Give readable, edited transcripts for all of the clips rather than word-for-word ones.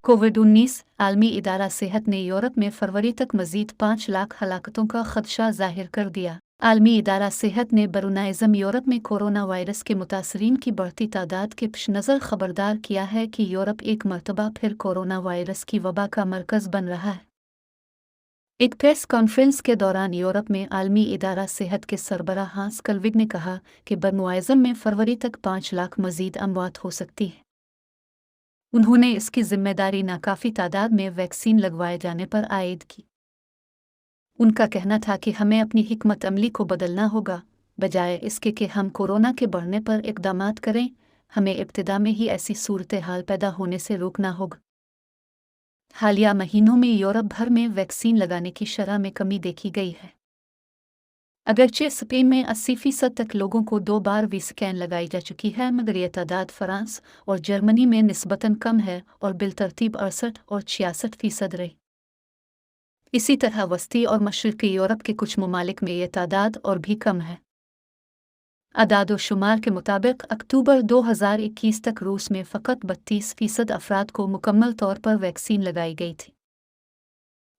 कोविड-19 आलमी इदारा सेहत ने यूरोप में फरवरी तक मजीद 5 लाख हलाकतों का खदशा जाहिर कर दिया। आलमी इदारा सेहत ने बरूनाइज़म यूरोप में कोरोना वायरस के मुतासरीन की बढ़ती तादाद के पेश नज़र खबरदार किया है कि यूरोप एक मरतबा फिर कोरोना वायरस की वबा का मरकज़ बन रहा है। एक प्रेस कॉन्फ्रेंस के दौरान यूरोप में आलमी इदारा सेहत के सरबराह हांस कलविग ने कहा कि बरूनाइज़म में फरवरी तक 5 लाख मजीद अमवात हो सकती है। उन्होंने इसकी जिम्मेदारी नाकाफ़ी तादाद में वैक्सीन लगवाए जाने पर आयद की। उनका कहना था कि हमें अपनी हिकमत अमली को बदलना होगा, बजाय इसके कि हम कोरोना के बढ़ने पर इक़दामात करें। हमें इब्तिदा में ही ऐसी सूरत हाल पैदा होने से रोकना होगा। हालिया महीनों में यूरोप भर में वैक्सीन लगाने की शरह में कमी देखी गई है। अगरचे स्पेन में 80% तक लोगों को 2 बार स्कैन लगाई जा चुकी है, मगर यह तादाद फ्रांस और जर्मनी में निस्बतन कम है और बिलतरतीब 68 और 66% रही। इसी तरह वस्ती और मशरक़ी यूरोप के कुछ ममालिक में यह तादाद और भी कम है। अदाद-ओ-शुमार के मुताबिक अक्टूबर 2021 तक रूस में फ़कत 32% अफराद को मुकम्मल तौर पर वैक्सीन लगाई गई थी।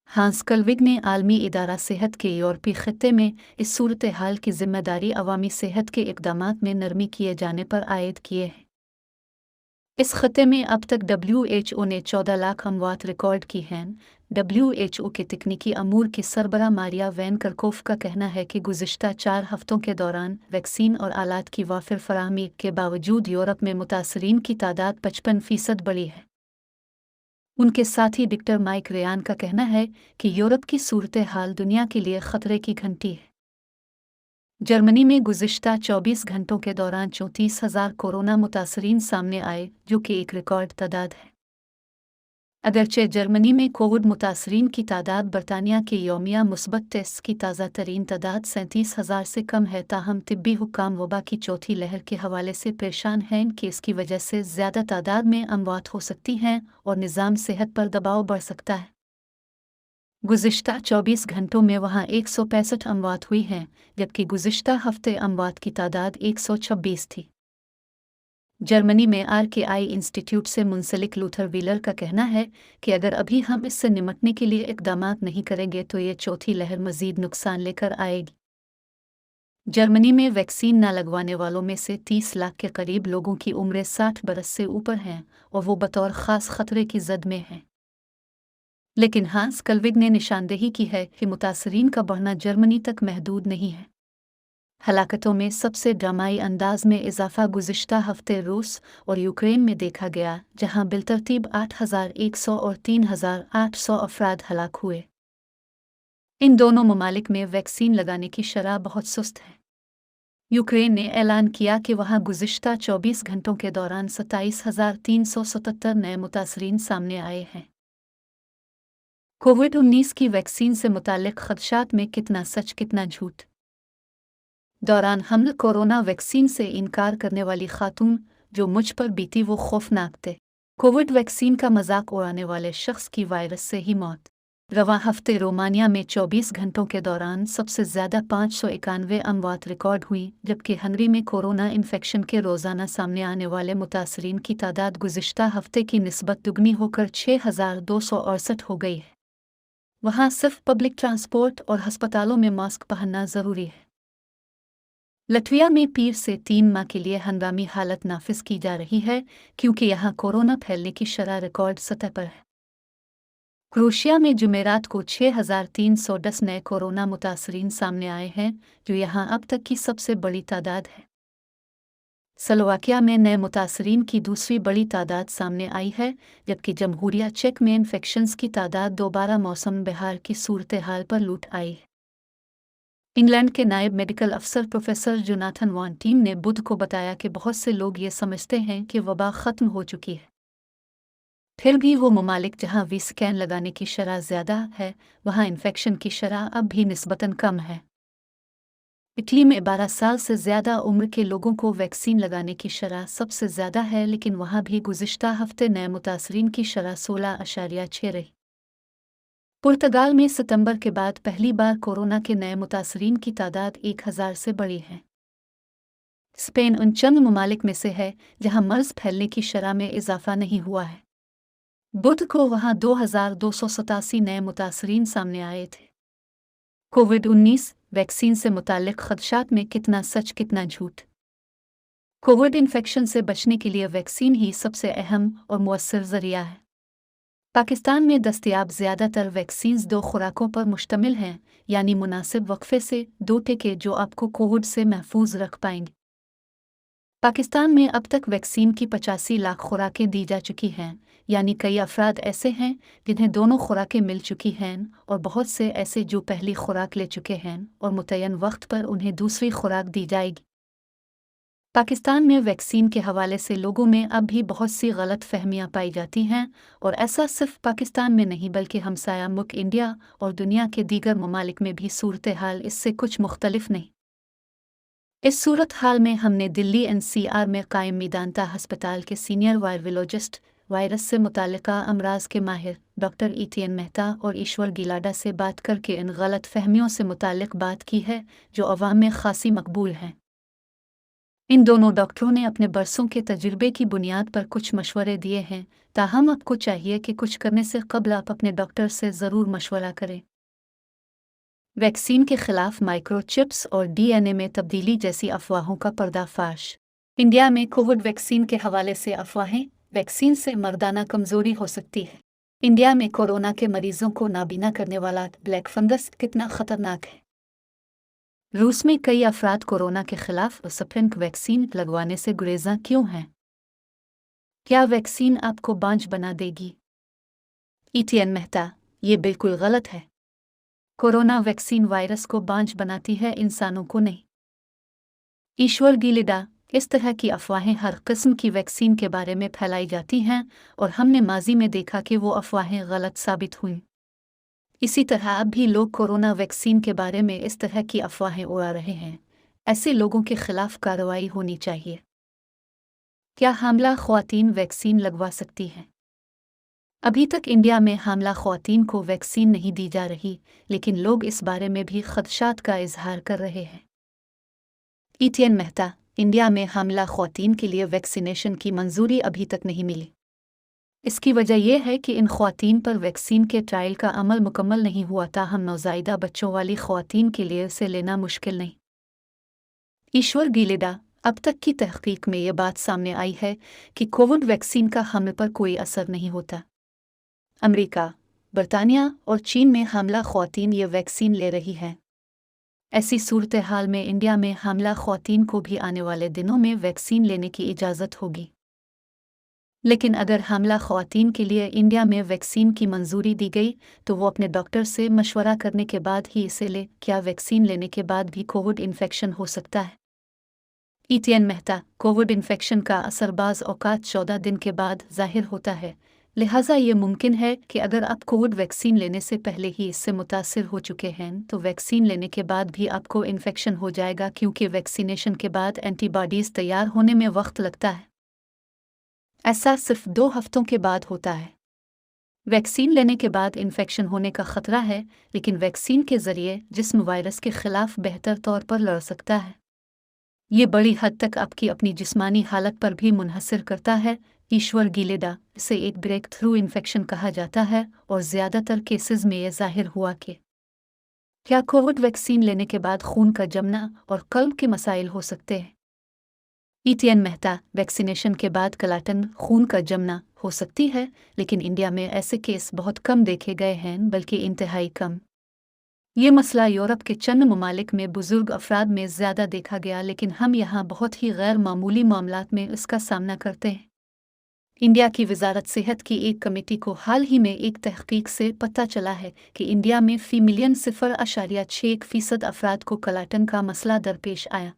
हांस कलविग ने आलमी इदारा सेहत के यूरोपीय खित्ते में इस सूरत हाल की जिम्मेदारी अवामी सेहत के इक़दामात में नरमी किए जाने पर आयद किए हैं। इस खित्ते में अब तक WHO ने 14 लाख अमवात रिकॉर्ड की हैं। WHO के तकनीकी अमूर की सरबराह मारिया वैन करकोफ का कहना है कि गुज़िश्ता 4 हफ्तों के दौरान वैक्सीन और आलात की वाफिर फराहमी के बावजूद यूरोप में मुतासरीन की तादाद 55% बढ़ी है। उनके साथी डॉक्टर माइक रेयान का कहना है कि यूरोप की सूरत हाल दुनिया के लिए खतरे की घंटी है। जर्मनी में गुज़िश्ता 24 घंटों के दौरान 34,000 कोरोना मुतासरीन सामने आए, जो कि एक रिकॉर्ड तादाद है। अगरचे जर्मनी में कोविड मुतासरीन की तादाद बरतानिया के यौमिया मुस्बत टेस्ट की ताज़ा तरीन तादाद 37,000 से कम है, ताहम तिब्बी हुक्काम वबा की चौथी लहर के हवाले से परेशान हैं कि इसकी वजह से ज़्यादा तादाद में अमवात हो सकती हैं और निज़ाम सेहत पर दबाव बढ़ सकता है। गुज़िश्ता 24 घंटों में वहाँ 165 अमवात हुई हैं, जबकि गुज़िश्ता हफ्ते अमवात की तादाद 126 थी। जर्मनी में RKI इंस्टीट्यूट से मुंसलिक लूथर व्हीलर का कहना है कि अगर अभी हम इससे निमटने के लिए इक़दामात नहीं करेंगे तो ये चौथी लहर मज़ीद नुकसान लेकर आएगी। जर्मनी में वैक्सीन न लगवाने वालों में से 30 लाख के करीब लोगों की उम्र 60 बरस से ऊपर हैं और वो बतौर ख़ास ख़तरे की जद में हैं। लेकिन हांस कलविग ने निशानदेही की है कि मुतासरीन का बढ़ना जर्मनी तक महदूद नहीं है। हलाकतों में सबसे ड्रामाई अंदाज में इजाफा गुज़िश्ता हफ्ते रूस और यूक्रेन में देखा गया, जहां बिलतरतीब 8,100 और 3,800 अफराद हलाक हुए। इन दोनों ममालिक में वैक्सीन लगाने की शरह बहुत सुस्त है। यूक्रेन ने ऐलान किया कि वहां गुज़िश्ता 24 घंटों के दौरान 27,377 नए मुतासरीन सामने आए हैं। कोविड-19 की वैक्सीन से मुताल्लिक खदशात में कितना सच कितना झूठ। दौरान हमल कोरोना वैक्सीन से इनकार करने वाली खातून जो मुझ पर बीती वो खौफनाक थे। कोविड वैक्सीन का मजाक उड़ाने वाले शख्स की वायरस से ही मौत। रवां हफ्ते रोमानिया में 24 घंटों के दौरान सबसे ज़्यादा 591 अमवात रिकॉर्ड हुई, जबकि हंगरी में कोरोना इन्फेक्शन के रोज़ाना सामने आने वाले मुतासरीन की तादाद गुज़िश्ता हफ्ते की निस्बत दुगनी होकर 6,268 हो गई है। वहाँ सिर्फ पब्लिक ट्रांसपोर्ट और हस्पतालों में मास्क पहनना ज़रूरी है। लटविया में पीर से 3 माह के लिए हंगामी हालत नाफिज की जा रही है, क्योंकि यहाँ कोरोना फैलने की शरह रिकॉर्ड सतह पर है। क्रोएशिया में जुमेरात को 6,310 नए कोरोना मुतासरीन सामने आए हैं, जो यहाँ अब तक की सबसे बड़ी तादाद है। स्लोवाकिया में नए मुतासरीन की दूसरी बड़ी तादाद सामने आई है, जबकि जमहूरिया चेक में इन्फेक्शंस की तादाद दोबारा मौसम बहार की सूरत हाल पर लूट आई है। इंग्लैंड के नायब मेडिकल अफसर प्रोफेसर जोनाथन वॉन टीम ने बुध को बताया कि बहुत से लोग ये समझते हैं कि वबा ख़त्म हो चुकी है। फिर भी वो ममालिक जहाँ स्कैन लगाने की शरह ज़्यादा है, वहाँ इन्फेक्शन की शरह अब भी निस्बतन कम है। इटली में 12 साल से ज़्यादा उम्र के लोगों को वैक्सीन लगाने की शरह सबसे ज़्यादा है, लेकिन वहाँ भी गुज़िश्ता हफ्ते नए मुतासरीन की शरह 16.6 रही। पुर्तगाल में सितंबर के बाद पहली बार कोरोना के नए मुतासरीन की तादाद 1,000 से बढ़ी है। स्पेन उन चंद ममालिक में से है जहां मर्ज फैलने की शरह में इजाफा नहीं हुआ है। बुध को वहां 2,287 नए मुतासरीन सामने आए थे। कोविड-19 वैक्सीन से मुतालिक खदशात में कितना सच कितना झूठ। कोविड इन्फेक्शन से बचने के लिए वैक्सीन ही सबसे अहम और मुअस्सर जरिया है। पाकिस्तान में दस्तयाब ज़्यादातर वैक्सीन्स 2 खुराकों पर मुश्तमिल हैं, यानी मुनासिब वक्फे से 2 टीके जो आपको कोविड से महफूज रख पाएंगे। पाकिस्तान में अब तक वैक्सीन की 85 लाख खुराकें दी जा चुकी हैं, यानी कई अफराद ऐसे हैं जिन्हें दोनों खुराकें मिल चुकी हैं और बहुत से ऐसे जो पहली खुराक ले चुके हैं और मुतय्यन वक्त पर उन्हें दूसरी खुराक दी जाएगी। पाकिस्तान में वैक्सीन के हवाले से लोगों में अब भी बहुत सी गलत फहमियाँ पाई जाती हैं और ऐसा सिर्फ पाकिस्तान में नहीं बल्कि हमसाया मुल्क इंडिया और दुनिया के दीगर ममालिक में भी सूरत हाल इससे कुछ मुख्तलिफ नहीं। इस सूरत हाल में हमने दिल्ली NCR में कायम मीदांता हस्पताल के सीनियर वायरोलॉजिस्ट, वायरस से मुताल्लिका अमराज के माहिर डॉक्टर ETN मेहता और ईश्वर गिलाडा से बात करके इन गलत फहमियों से मुताल्लिक बात की है जो अवाम में खासी मकबूल हैं। इन दोनों डॉक्टरों ने अपने बरसों के तजुर्बे की बुनियाद पर कुछ मशवरे दिए हैं, ताहम आपको चाहिए कि कुछ करने से कबल आप अपने डॉक्टर से ज़रूर मशवरा करें। वैक्सीन के खिलाफ माइक्रोचिप्स और DNA में तब्दीली जैसी अफवाहों का पर्दाफाश। इंडिया में कोविड वैक्सीन के हवाले से अफवाहें, वैक्सीन से मर्दाना कमजोरी हो सकती है। इंडिया में कोरोना के मरीजों को नाबीना करने वाला ब्लैक फंगस कितना खतरनाक है। रूस में कई अफराद कोरोना के खिलाफ स्पुतनिक वैक्सीन लगवाने से गुरेज़ां क्यों हैं? क्या वैक्सीन आपको बांझ बना देगी? ETN मेहता, ये बिल्कुल गलत है। कोरोना वैक्सीन वायरस को बांझ बनाती है, इंसानों को नहीं। ईश्वर गिलिडा, इस तरह की अफवाहें हर किस्म की वैक्सीन के बारे में फैलाई जाती हैं और हमने माजी में देखा कि वो अफवाहें गलत साबित हुईं। इसी तरह अब भी लोग कोरोना वैक्सीन के बारे में इस तरह की अफवाहें उड़ा रहे हैं। ऐसे लोगों के खिलाफ कार्रवाई होनी चाहिए। क्या हामला ख्वातीन वैक्सीन लगवा सकती हैं? अभी तक इंडिया में हामला ख्वातीन को वैक्सीन नहीं दी जा रही, लेकिन लोग इस बारे में भी खदशात का इजहार कर रहे हैं। ETN मेहता, इंडिया में हामला ख्वातीन के लिए वैक्सीनेशन की मंजूरी अभी तक नहीं मिली। इसकी वजह यह है कि इन ख्वातीन पर वैक्सीन के ट्रायल का अमल मुकम्मल नहीं हुआ, ताहम नौज़ायदा बच्चों वाली ख्वातीन के लिए इसे लेना मुश्किल नहीं। ईश्वर गिलिडा, अब तक की तहकीक में यह बात सामने आई है कि कोविड वैक्सीन का हमल पर कोई असर नहीं होता। अमेरिका, बरतानिया और चीन में हामला ख्वातीन ये वैक्सीन ले रही हैं। ऐसी सूरत हाल में इंडिया में हामला ख्वातीन को भी आने वाले दिनों में वैक्सीन लेने की इजाज़त होगी। लेकिन अगर हामला ख्वातीन के लिए इंडिया में वैक्सीन की मंजूरी दी गई तो वो अपने डॉक्टर से मशवरा करने के बाद ही इसे ले। क्या वैक्सीन लेने के बाद भी कोविड इन्फेक्शन हो सकता है? ETN मेहता, कोविड इन्फेक्शन का असर बाज़ औक़ात 14 दिन के बाद ज़ाहिर होता है, लिहाजा ये मुमकिन है कि अगर आप कोविड वैक्सीन लेने से पहले ही इससे मुतासिर हो चुके हैं तो वैक्सीन लेने के बाद भी आपको इन्फेक्शन हो जाएगा, क्योंकि वैक्सीनेशन के बाद एंटीबॉडीज़ तैयार होने में वक्त लगता है। ऐसा सिर्फ 2 हफ्तों के बाद होता है। वैक्सीन लेने के बाद इन्फेक्शन होने का खतरा है, लेकिन वैक्सीन के ज़रिए जिस्म वायरस के खिलाफ बेहतर तौर पर लड़ सकता है। ये बड़ी हद तक आपकी अपनी जिस्मानी हालत पर भी मुनहसर करता है। ईश्वर गिलेडा, इसे एक ब्रेक थ्रू इन्फेक्शन कहा जाता है और ज़्यादातर केसेस में यह ज़ाहिर हुआ कि क्या कोविड वैक्सीन लेने के बाद खून का जमना और कल्ब के मसाइल हो सकते हैं। ETN मेहता, वैक्सीनेशन के बाद कलाटन खून का जमना हो सकती है, लेकिन इंडिया में ऐसे केस बहुत कम देखे गए हैं, बल्कि इंतहाई कम। ये मसला यूरोप के चंद ममालिक में बुजुर्ग अफराद में ज़्यादा देखा गया, लेकिन हम यहाँ बहुत ही गैर मामूली मामलात में इसका सामना करते हैं। इंडिया की वजारत सेहत की एक कमेटी को हाल ही में एक तहकीक से पता चला है कि इंडिया में फ़ी मिलियन 0.6% अफराद को कलाटन का मसला दरपेश आया।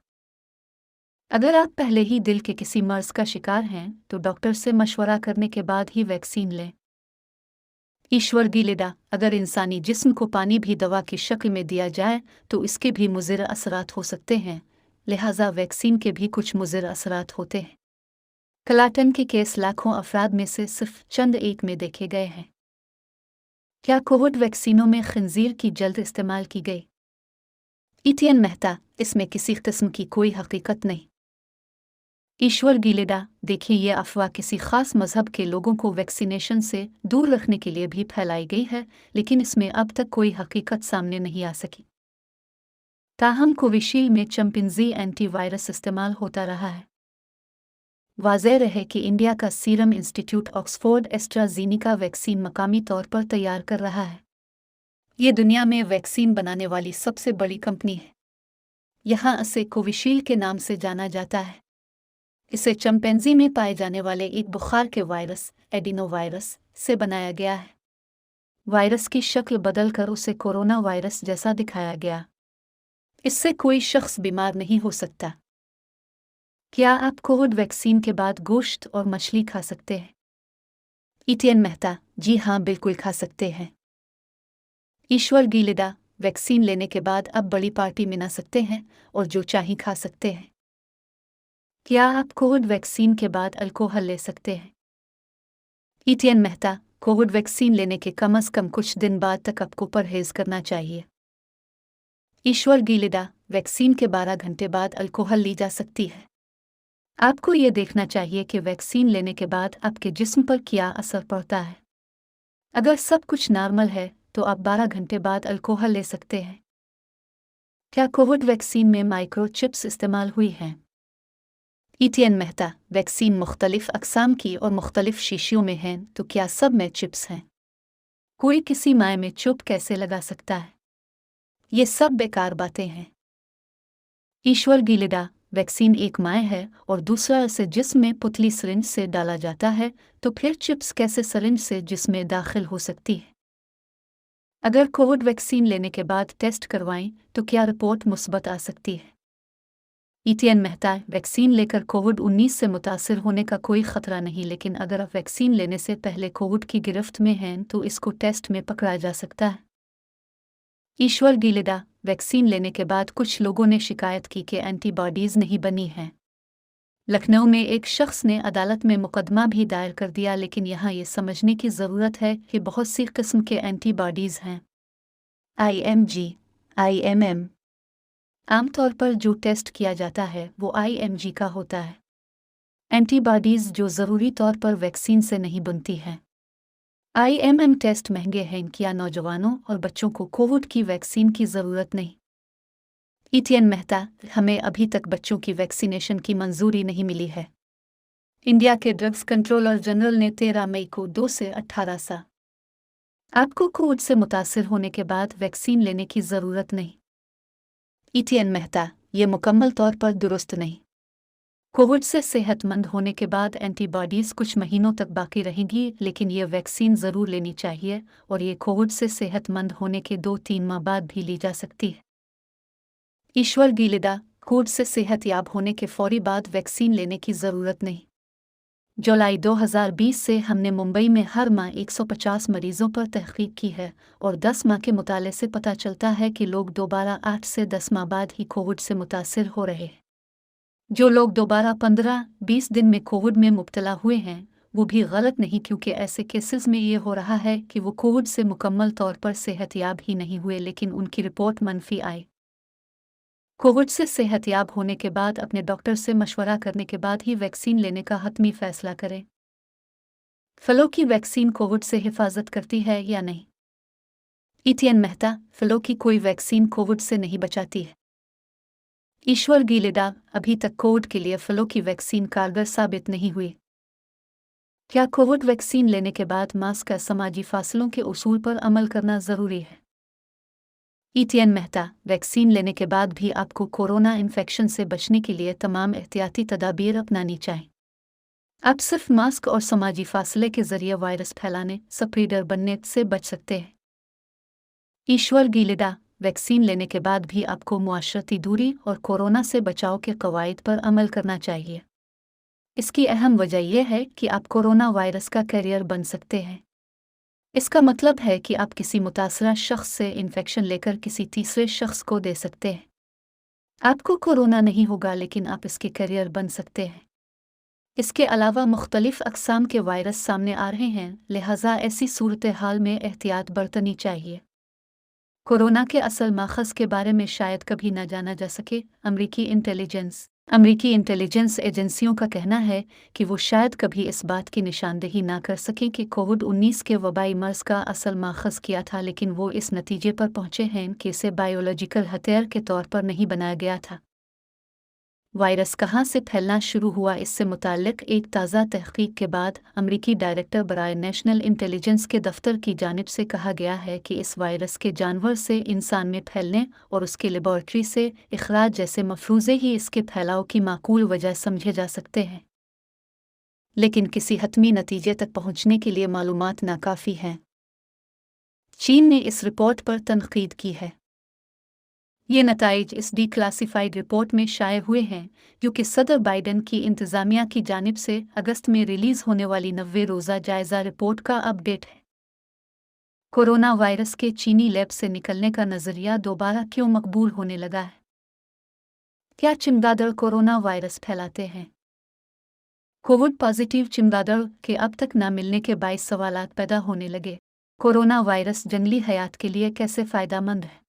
अगर आप पहले ही दिल के किसी मर्ज़ का शिकार हैं तो डॉक्टर से मशवरा करने के बाद ही वैक्सीन लें। ईश्वर गिलेडा, अगर इंसानी जिस्म को पानी भी दवा की शक्ल में दिया जाए तो इसके भी मुज़िर असरात हो सकते हैं, लिहाजा वैक्सीन के भी कुछ मुज़िर असरात होते हैं। कलाटन के केस लाखों अफराद में से सिर्फ चंद एक में देखे गए हैं। क्या कोविड वैक्सीनों में खंजीर की जल्द इस्तेमाल की गई? ETN मेहता, इसमें किसी किस्म की कोई हकीकत नहीं। ईश्वर गीलेडा, देखिए ये अफवाह किसी खास मजहब के लोगों को वैक्सीनेशन से दूर रखने के लिए भी फैलाई गई है, लेकिन इसमें अब तक कोई हकीकत सामने नहीं आ सकी। ताहम कोविशील्ड में चिंपैंजी एंटीवायरस इस्तेमाल होता रहा है। वाज़ेह रहे कि इंडिया का serum institute Oxford AstraZeneca vaccine मकामी तौर पर तैयार कर रहा है। ये दुनिया में वैक्सीन बनाने वाली सबसे बड़ी कंपनी है। यहाँ इसे कोविशील्ड के नाम से जाना जाता है। इसे चिंपैंजी में पाए जाने वाले एक बुखार के वायरस एडिनोवायरस से बनाया गया है। वायरस की शक्ल बदलकर उसे कोरोना वायरस जैसा दिखाया गया। इससे कोई शख्स बीमार नहीं हो सकता। क्या आप कोविड वैक्सीन के बाद गोश्त और मछली खा सकते हैं? ईटीएन मेहता, जी हाँ, बिल्कुल खा सकते हैं। ईश्वर गीलेडा, वैक्सीन लेने के बाद अब बड़ी पार्टी मना सकते हैं और जो चाहे खा सकते हैं। क्या आप कोविड वैक्सीन के बाद अल्कोहल ले सकते हैं? ईटीएन मेहता, कोविड वैक्सीन लेने के कम से कम कुछ दिन बाद तक आपको परहेज करना चाहिए। ईश्वर गीलेडा, वैक्सीन के 12 घंटे बाद अल्कोहल ली जा सकती है। आपको ये देखना चाहिए कि वैक्सीन लेने के बाद आपके जिस्म पर क्या असर पड़ता है। अगर सब कुछ नॉर्मल है तो आप 12 घंटे बाद अल्कोहल ले सकते हैं। क्या कोविड वैक्सीन में माइक्रोचिप्स इस्तेमाल हुई हैं? ईटीएन मेहता, वैक्सीन मुख्तलिफ अक़साम की और मुख्तलिफ शीशियों में हैं, तो क्या सब में चिप्स हैं? कोई किसी माय में चिप कैसे लगा सकता है? ये सब बेकार बातें हैं। ईश्वर गीलेडा, वैक्सीन एक माय है और दूसरा इसे जिस्म में पुतली सिरिंज से डाला जाता है, तो फिर चिप्स कैसे सिरिंज से जिस्म में दाखिल हो सकती है? अगर कोविड वैक्सीन लेने के बाद टेस्ट करवाएं तो क्या रिपोर्ट मुस्बत आ सकती है? ईटीएन मेहता, वैक्सीन लेकर कोविड-19 से मुतासिर होने का कोई खतरा नहीं, लेकिन अगर आप वैक्सीन लेने से पहले कोविड की गिरफ्त में हैं तो इसको टेस्ट में पकड़ा जा सकता है। ईश्वर गीलेडा, वैक्सीन लेने के बाद कुछ लोगों ने शिकायत की कि एंटीबॉडीज़ नहीं बनी हैं। लखनऊ में एक शख्स ने अदालत में मुकदमा भी दायर कर दिया, लेकिन यहाँ ये समझने की ज़रूरत है कि बहुत सी किस्म के एंटीबॉडीज़ हैं। IMG, IMM। आमतौर पर जो टेस्ट किया जाता है वो IMG का होता है। एंटीबॉडीज़ जो ज़रूरी तौर पर वैक्सीन से नहीं बनती हैं। IMM टेस्ट महंगे हैं, क्या नौजवानों और बच्चों को कोविड की वैक्सीन की ज़रूरत नहीं? ईटीएन मेहता, हमें अभी तक बच्चों की वैक्सीनेशन की मंजूरी नहीं मिली है। इंडिया के ड्रग्स कंट्रोलर जनरल ने 13 मई को 2 से 18 साल आपको कोविड से मुतासिर होने के बाद वैक्सीन लेने की ज़रूरत नहीं। ईटीएन मेहता, ये मुकम्मल तौर पर दुरुस्त नहीं। कोविड से सेहतमंद होने के बाद एंटीबॉडीज़ कुछ महीनों तक बाकी रहेंगी, लेकिन ये वैक्सीन ज़रूर लेनी चाहिए और ये कोविड से सेहतमंद होने के 2-3 माह बाद भी ली जा सकती है। ईश्वर गीलेडा, कोविड से सेहतयाब होने के फौरी बाद वैक्सीन लेने की ज़रूरत नहीं। जुलाई 2020 से हमने मुंबई में हर माह 150 मरीजों पर तहकीक की है और 10 माह के मुताले से पता चलता है कि लोग दोबारा 8 से 10 माह बाद ही कोविड से मुतासिर हो रहे हैं। जो लोग दोबारा 15-20 दिन में कोविड में मुब्तला हुए हैं वो भी गलत नहीं, क्योंकि ऐसे केसेस में ये हो रहा है कि वो कोविड से मुकम्मल तौर पर सेहतयाब ही नहीं हुए, लेकिन उनकी रिपोर्ट मनफी आई। कोविड से सेहतयाब होने के बाद अपने डॉक्टर से मशवरा करने के बाद ही वैक्सीन लेने का हतमी फैसला करें। फ्लू की वैक्सीन कोविड से हिफाजत करती है या नहीं? ईटीएन मेहता, फ्लू की कोई वैक्सीन कोविड से नहीं बचाती है। ईश्वर गीलेडा, अभी तक कोविड के लिए फ्लू की वैक्सीन कारगर साबित नहीं हुई। क्या कोविड वैक्सीन लेने के बाद मास्क या समाजी फासलों के उसूल पर अमल करना ज़रूरी है? ईटीएन मेहता, वैक्सीन लेने के बाद भी आपको कोरोना इन्फेक्शन से बचने के लिए तमाम एहतियाती तदाबीर अपनानी चाहिए। आप सिर्फ मास्क और समाजी फासले के जरिए वायरस फैलाने, स्प्रेडर बनने से बच सकते हैं। ईश्वर गीलेडा, वैक्सीन लेने के बाद भी आपको मुआशरती दूरी और कोरोना से बचाव के कवायद पर अमल करना चाहिए। इसकी अहम वजह यह है कि आप कोरोना वायरस का कैरियर बन सकते हैं। इसका मतलब है कि आप किसी मुतासरा शख्स से इन्फेक्शन लेकर किसी तीसरे शख्स को दे सकते हैं। आपको कोरोना नहीं होगा, लेकिन आप इसके कैरियर बन सकते हैं। इसके अलावा मुख्तलिफ अक़साम के वायरस सामने आ रहे हैं, लिहाजा ऐसी सूरत हाल में एहतियात बरतनी चाहिए। कोरोना के असल माखज़ के बारे में शायद कभी न जाना जा सके। अमरीकी इंटेलिजेंस अमरीकी इंटेलिजेंस एजेंसियों का कहना है कि वो शायद कभी इस बात की निशानदेही ना कर सकें कि कोविड-19 के वबाई मर्ज का असल माखज़ क्या था, लेकिन वो इस नतीजे पर पहुंचे हैं कि इसे बायोलॉजिकल हथियार के तौर पर नहीं बनाया गया था। वायरस कहाँ से फैलना शुरू हुआ, इससे मुताल्लिक एक ताज़ा तहकीक के बाद अमरीकी डायरेक्टर बराए नेशनल इंटेलिजेंस के दफ्तर की जानिब से कहा गया है कि इस वायरस के जानवर से इंसान में फैलने और उसके लेबॉर्ट्री से इखराज जैसे मफरूज़े ही इसके फैलाव की माकूल वजह समझे जा सकते हैं, लेकिन किसी हतमी नतीजे तक पहुंचने के लिए मालूमात नाकाफ़ी हैं। चीन ने इस रिपोर्ट पर तनकीद की है। ये नताइज इस डिक्लासिफाइड रिपोर्ट में शाये हुए हैं क्योंकि सदर बाइडेन की इंतज़ामिया की जानिब से अगस्त में रिलीज़ होने वाली 90 रोज़ा जायज़ा रिपोर्ट का अपडेट है। कोरोना वायरस के चीनी लैब से निकलने का नज़रिया दोबारा क्यों मकबूल होने लगा है? क्या चमगादड़ कोरोना वायरस फैलाते हैं? कोविड पॉजिटिव चमगादड़ के अब तक न मिलने के 22 सवालात पैदा होने लगे। कोरोना वायरस जंगली हयात के लिए कैसे फ़ायदेमंद है?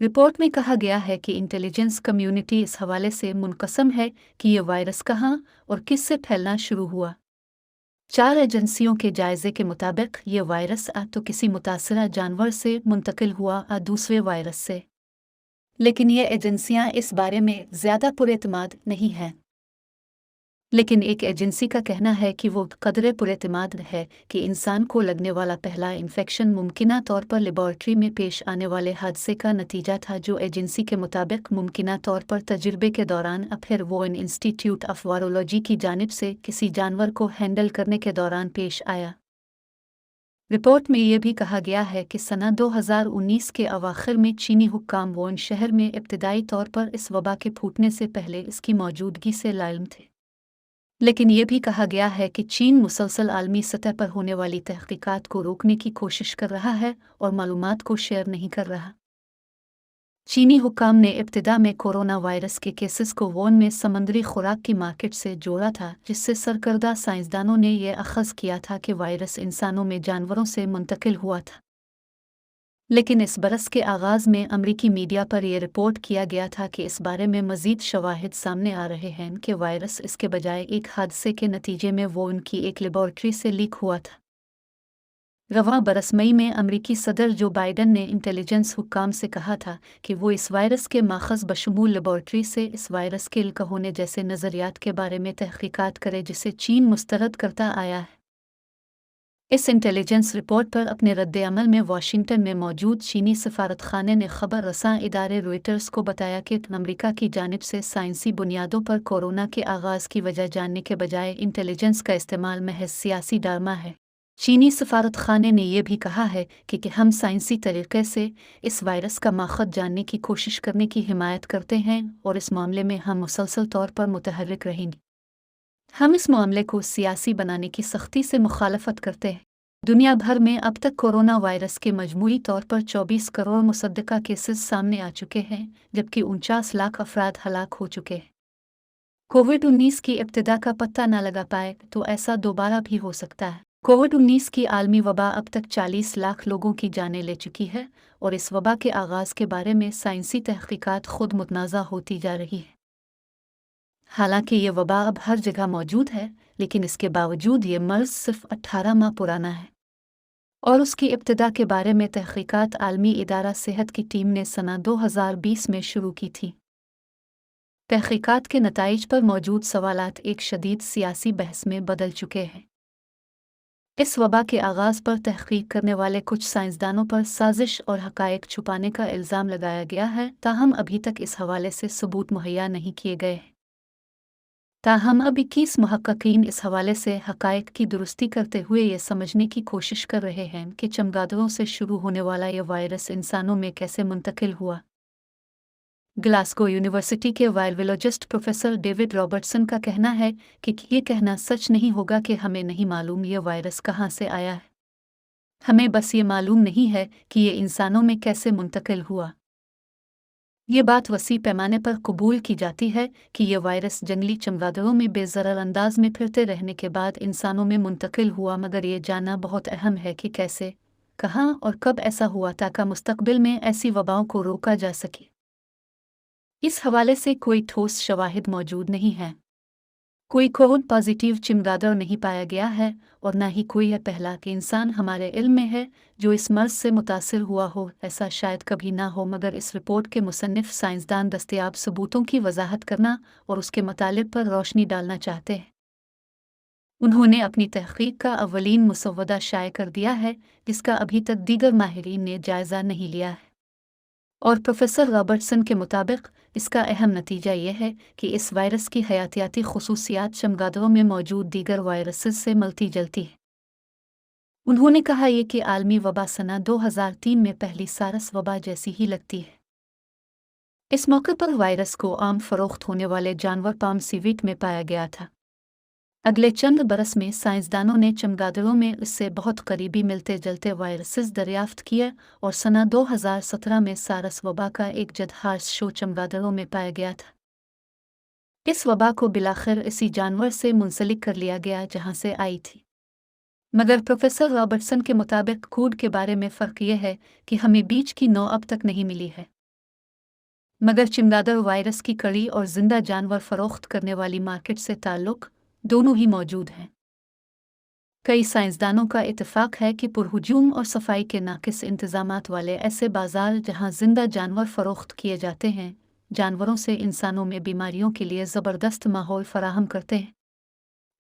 रिपोर्ट में कहा गया है कि इंटेलिजेंस कम्युनिटी इस हवाले से मुनक़सम है कि ये वायरस कहाँ और किस से फैलना शुरू हुआ। 4 एजेंसियों के जायजे के मुताबिक ये वायरस तो किसी मुतासरा जानवर से मुंतकिल हुआ दूसरे वायरस से, लेकिन ये एजेंसियां इस बारे में ज़्यादा पुरएतमाद नहीं हैं। लेकिन एक एजेंसी का कहना है कि वो कदरे पुरएतमाद है कि इंसान को लगने वाला पहला इन्फेक्शन मुमकिना तौर पर लेबॉर्ट्री में पेश आने वाले हादसे का नतीजा था, जो एजेंसी के मुताबिक मुमकिना तौर पर तजुर्बे के दौरान फिर वोरेन इंस्टीट्यूट ऑफ वायरोलॉजी की जानिब से किसी जानवर को हैंडल करने के दौरान पेश आया। रिपोर्ट में यह भी कहा गया है कि सना 2019 के अवाखिर में चीनी हुक्काम वोन शहर में इब्तदाई तौर पर इस वबा के फूटने से पहले इसकी मौजूदगी से लाइल्म थे, लेकिन यह भी कहा गया है कि चीन मुसलसल आलमी सतह पर होने वाली तहकीकात को रोकने की कोशिश कर रहा है और मालूमात को शेयर नहीं कर रहा। चीनी हुक्काम ने इब्तिदा में कोरोना वायरस के केसेस को वोन में समंदरी खुराक की मार्केट से जोड़ा था, जिससे सरकर्दा साइंसदानों ने यह अखज़ किया था कि वायरस इंसानों में जानवरों से मुंतकिल हुआ था। लेकिन इस बरस के आगाज़ में अमरीकी मीडिया पर यह रिपोर्ट किया गया था कि इस बारे में मज़ीद शवाहिद सामने आ रहे हैं कि वायरस इसके बजाय एक हादसे के नतीजे में वो उनकी एक लेबॉर्ट्री से लीक हुआ था। रवां बरस मई में अमरीकी सदर जो बाइडेन ने इंटेलिजेंस हुक्काम से कहा था कि वो इस वायरस के माखज़ बशमूल लेबॉर्ट्री से इस वायरस के इल्का होने जैसे नज़रियात के बारे में तहकीकात करे, जिसे चीन मुस्तरद करता आया है। इस इंटेलिजेंस रिपोर्ट पर अपने रद्द-ए-अमल में वाशिंगटन में मौजूद चीनी सफारतखाने ने खबर रसां इदारे रॉयटर्स को बताया कि अमरीका की जानिब से साइंसी बुनियादों पर कोरोना के आगाज़ की वजह जानने के बजाय इंटेलिजेंस का इस्तेमाल महज सियासी ड्रामा है। चीनी सफारतखाने ने यह भी कहा है कि हम साइंसी तरीक़े से इस वायरस का माखज़ जानने की कोशिश करने की हिमायत करते हैं और इस मामले में हम मुसलसल तौर पर मुतहर्रिक रहेंगे। हम इस मामले को सियासी बनाने की सख्ती से मुखालफत करते हैं। दुनिया भर में अब तक कोरोना वायरस के मजमूई तौर पर 24 करोड़ मुसद्दका केसेस सामने आ चुके हैं, जबकि 49 लाख अफराद हलाक हो चुके हैं। कोविड-19 की इब्तिदा का पत्ता न लगा पाए तो ऐसा दोबारा भी हो सकता है। कोविड-19 की आलमी वबा अब तक 40 लाख लोगों की जानें ले चुकी है और इस वबा के आगाज़ के बारे में साइंसी तहकीकात खुद मुतनाज़ा होती जा रही है। हालांकि ये वबा अब हर जगह मौजूद है, लेकिन इसके बावजूद ये मर्ज सिर्फ 18 माह पुराना है और उसकी इब्तिदा के बारे में तहकीकात आलमी इदारा सेहत की टीम ने सना 2020 में शुरू की थी। तहकीकात के नताइज पर मौजूद सवालात एक शदीद सियासी बहस में बदल चुके हैं। इस वबा के आगाज़ पर तहकीक करने वाले कुछ साइंसदानों पर साजिश और हक़ाइक़ छुपाने का इल्ज़ाम लगाया गया है, ताहम अभी तक इस हवाले से सबूत मुहैया नहीं किए गए हैं। ताहम अब 21 मुहक्किकीन इस हवाले से हक़ाइक़ की दुरुस्ती करते हुए ये समझने की कोशिश कर रहे हैं कि चमगादड़ों से शुरू होने वाला यह वायरस इंसानों में कैसे मुंतकिल हुआ। ग्लासगो यूनिवर्सिटी के वायरोलॉजिस्ट प्रोफेसर डेविड रॉबर्टसन का कहना है कि ये कहना सच नहीं होगा कि हमें नहीं मालूम ये वायरस कहाँ से आया है। हमें बस ये मालूम नहीं है कि ये इंसानों में कैसे मुंतकिल हुआ। ये बात वसी पैमाने पर कबूल की जाती है कि यह वायरस जंगली चमगादड़ों में बेज़रर अंदाज में फिरते रहने के बाद इंसानों में मुंतकिल हुआ, मगर ये जानना बहुत अहम है कि कैसे, कहाँ और कब ऐसा हुआ ताकि मुस्तक़बिल में ऐसी वबाओं को रोका जा सके। इस हवाले से कोई ठोस शवाहिद मौजूद नहीं है। कोई कोविड पॉजिटिव चमगादड़ नहीं पाया गया है और न ही कोई यह पहला कि इंसान हमारे इल्म में है जो इस मर्ज से मुतासिर हुआ हो। ऐसा शायद कभी ना हो, मगर इस रिपोर्ट के मुसन्निफ साइंसदान दस्तयाब सबूतों की वजाहत करना और उसके मतलब पर रोशनी डालना चाहते हैं। उन्होंने अपनी तहकीक का अवलीन मुसव्वदा शाये कर दिया है, जिसका अभी तक दीगर माहिरीन ने जायज़ा नहीं लिया है। और प्रोफेसर रॉबर्टसन के मुताबिक इसका अहम नतीजा यह है कि इस वायरस की हयातियाती खसूसियात चमगादड़ों में मौजूद दीगर वायरसेस से मिलती जुलती है। उन्होंने कहा यह कि आलमी वबा सना 2003 में पहली सारस वबा जैसी ही लगती है। इस मौके पर वायरस को आम फरोख्त होने वाले जानवर पाम सीवीट में पाया गया था। अगले चंद बरस में साइंसदानों ने चमगादड़ों में इससे बहुत करीबी मिलते जुलते वायरसेस दरियाफ्त किए और सना 2017 में सारस वबा का एक जद हार्स शो चमगादड़ों में पाया गया था। इस वबा को बिलाखिर इसी जानवर से मुंसलिक कर लिया गया जहां से आई थी। मगर प्रोफेसर रॉबर्टसन के मुताबिक कोड के बारे में फ़र्क यह है कि हमें बीज की नौ अब तक नहीं मिली है, मगर चमगादड़ वायरस की कड़ी और जिंदा जानवर फरोख्त करने वाली मार्केट से ताल्लुक़ दोनों ही मौजूद हैं। कई साइंसदानों का इत्तेफाक है कि पुरहुजूम और सफाई के नाकिस इंतजामात वाले ऐसे बाजार जहां जिंदा जानवर फरोख्त किए जाते हैं, जानवरों से इंसानों में बीमारियों के लिए ज़बरदस्त माहौल फराहम करते हैं।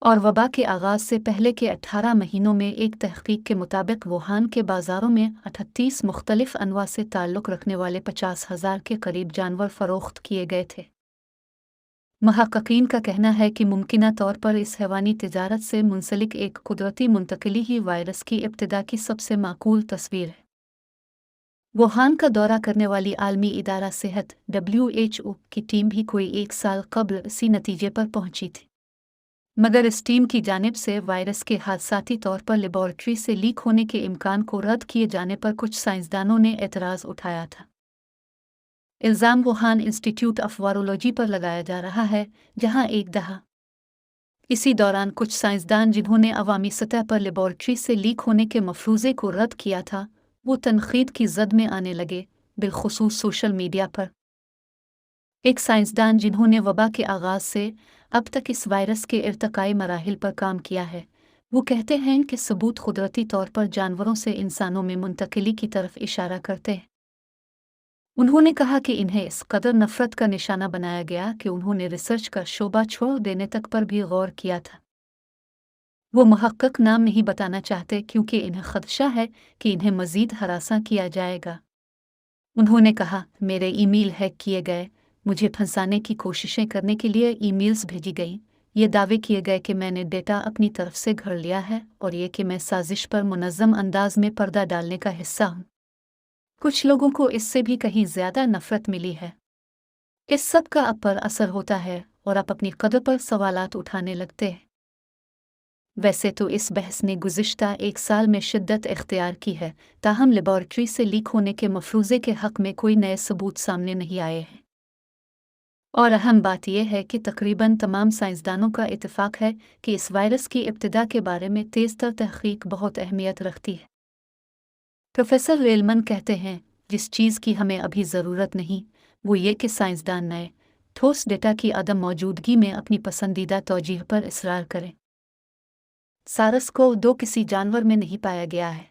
और वबा के आगाज़ से पहले के 18 महीनों में एक तहकीक के मुताबिक वुहान के बाज़ारों में 38 मुख्तलिफ अनवा से ताल्लुक़ रखने वाले 50,000 के करीब जानवर फ़रोख्त किए गए थे। महक़क़ीन का कहना है कि मुमकिना तौर पर इस हैवानी तिजारत से मुंसलिक एक कुदरती मुंतकिली ही वायरस की इब्तिदा की सबसे माकूल तस्वीर है। वुहान का दौरा करने वाली आलमी इदारा सेहत WHO की टीम भी कोई 1 साल कबल इसी नतीजे पर पहुंची थी, मगर इस टीम की जानिब से वायरस के हादसाती तौर पर लेबॉरेटरी से लीक होने के इम्कान को रद्द किए जाने पर कुछ साइंसदानों ने एतराज़ उठाया था। इल्ज़ाम वुहान इंस्टीट्यूट ऑफ वायरोलॉजी पर लगाया जा रहा है, जहां एक दहा इसी दौरान कुछ साइंसदान जिन्होंने अवामी सतह पर लेबॉरेटरी से लीक होने के मफरूज़े को रद्द किया था, वो तनक़ीद की ज़द में आने लगे, बिलखुसूस सोशल मीडिया पर। एक साइंसदान जिन्होंने वबा के आगाज़ से अब तक इस वायरस के इर्तकाई मराहिल पर काम किया है, वो कहते हैं कि सबूत कुदरती तौर पर जानवरों से इंसानों में मुंतकिली की तरफ इशारा करते हैं। उन्होंने कहा कि इन्हें इस कदर नफ़रत का निशाना बनाया गया कि उन्होंने रिसर्च का शोबा छोड़ देने तक पर भी गौर किया था। वो मुहक्किक नाम नहीं बताना चाहते क्योंकि इन्हें खदशा है कि इन्हें मज़ीद हरासा किया जाएगा। उन्होंने कहा, मेरे ईमेल हैक किए गए, मुझे फंसाने की कोशिशें करने के लिए ईमेल्स भेजी गईं, ये दावे किए गए कि मैंने डेटा अपनी तरफ से घर लिया है और ये कि मैं साजिश पर मुनज़्ज़म अंदाज में पर्दा डालने का हिस्सा हूँ। कुछ लोगों को इससे भी कहीं ज़्यादा नफ़रत मिली है। इस सब का आप पर असर होता है और आप अपनी कदर पर सवालात उठाने लगते हैं। वैसे तो इस बहस ने गुज़िश्ता 1 साल में शिद्दत इख्तियार की है, ताहम लेबॉरेटरी से लीक होने के मफरूज़े के हक़ में कोई नए सबूत सामने नहीं आए हैं। और अहम बात यह है कि तकरीबन तमाम साइंसदानों का इत्तेफाक है कि इस वायरस की इब्तिदा के बारे में तेज़तर तहक़ीक़ बहुत अहमियत रखती है। प्रोफेसर रेलमन कहते हैं, जिस चीज़ की हमें अभी ज़रूरत नहीं, वो ये कि साइंसदान नए ठोस डेटा की अदम मौजूदगी में अपनी पसंदीदा तौजीह पर इसरार करें। सारस को दो किसी जानवर में नहीं पाया गया है,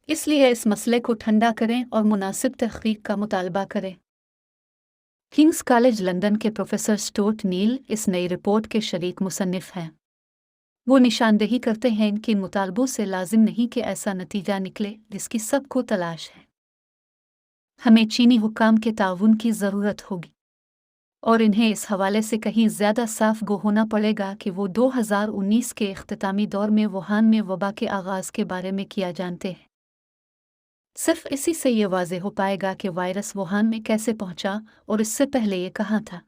इसलिए इस मसले को ठंडा करें और मुनासिब तहक़ीक़ का मुतालबा करें। किंग्स कॉलेज लंदन के प्रोफेसर स्टुअर्ट नील इस नई रिपोर्ट के शरीक मुसन्निफ हैं। वो निशानदेही करते हैं कि इन मुतालबों से लाजिम नहीं कि ऐसा नतीजा निकले जिसकी सबको तलाश है। हमें चीनी हुक्काम के ताउन की ज़रूरत होगी और इन्हें इस हवाले से कहीं ज़्यादा साफ गो होना पड़ेगा कि वो 2019 के इख्तितामी दौर में वुहान में वबा के आगाज़ के बारे में किया जानते हैं। सिर्फ इसी से ये वाज़ेह हो पाएगा कि वायरस वुहान में कैसे पहुंचा और इससे पहले ये कहाँ था।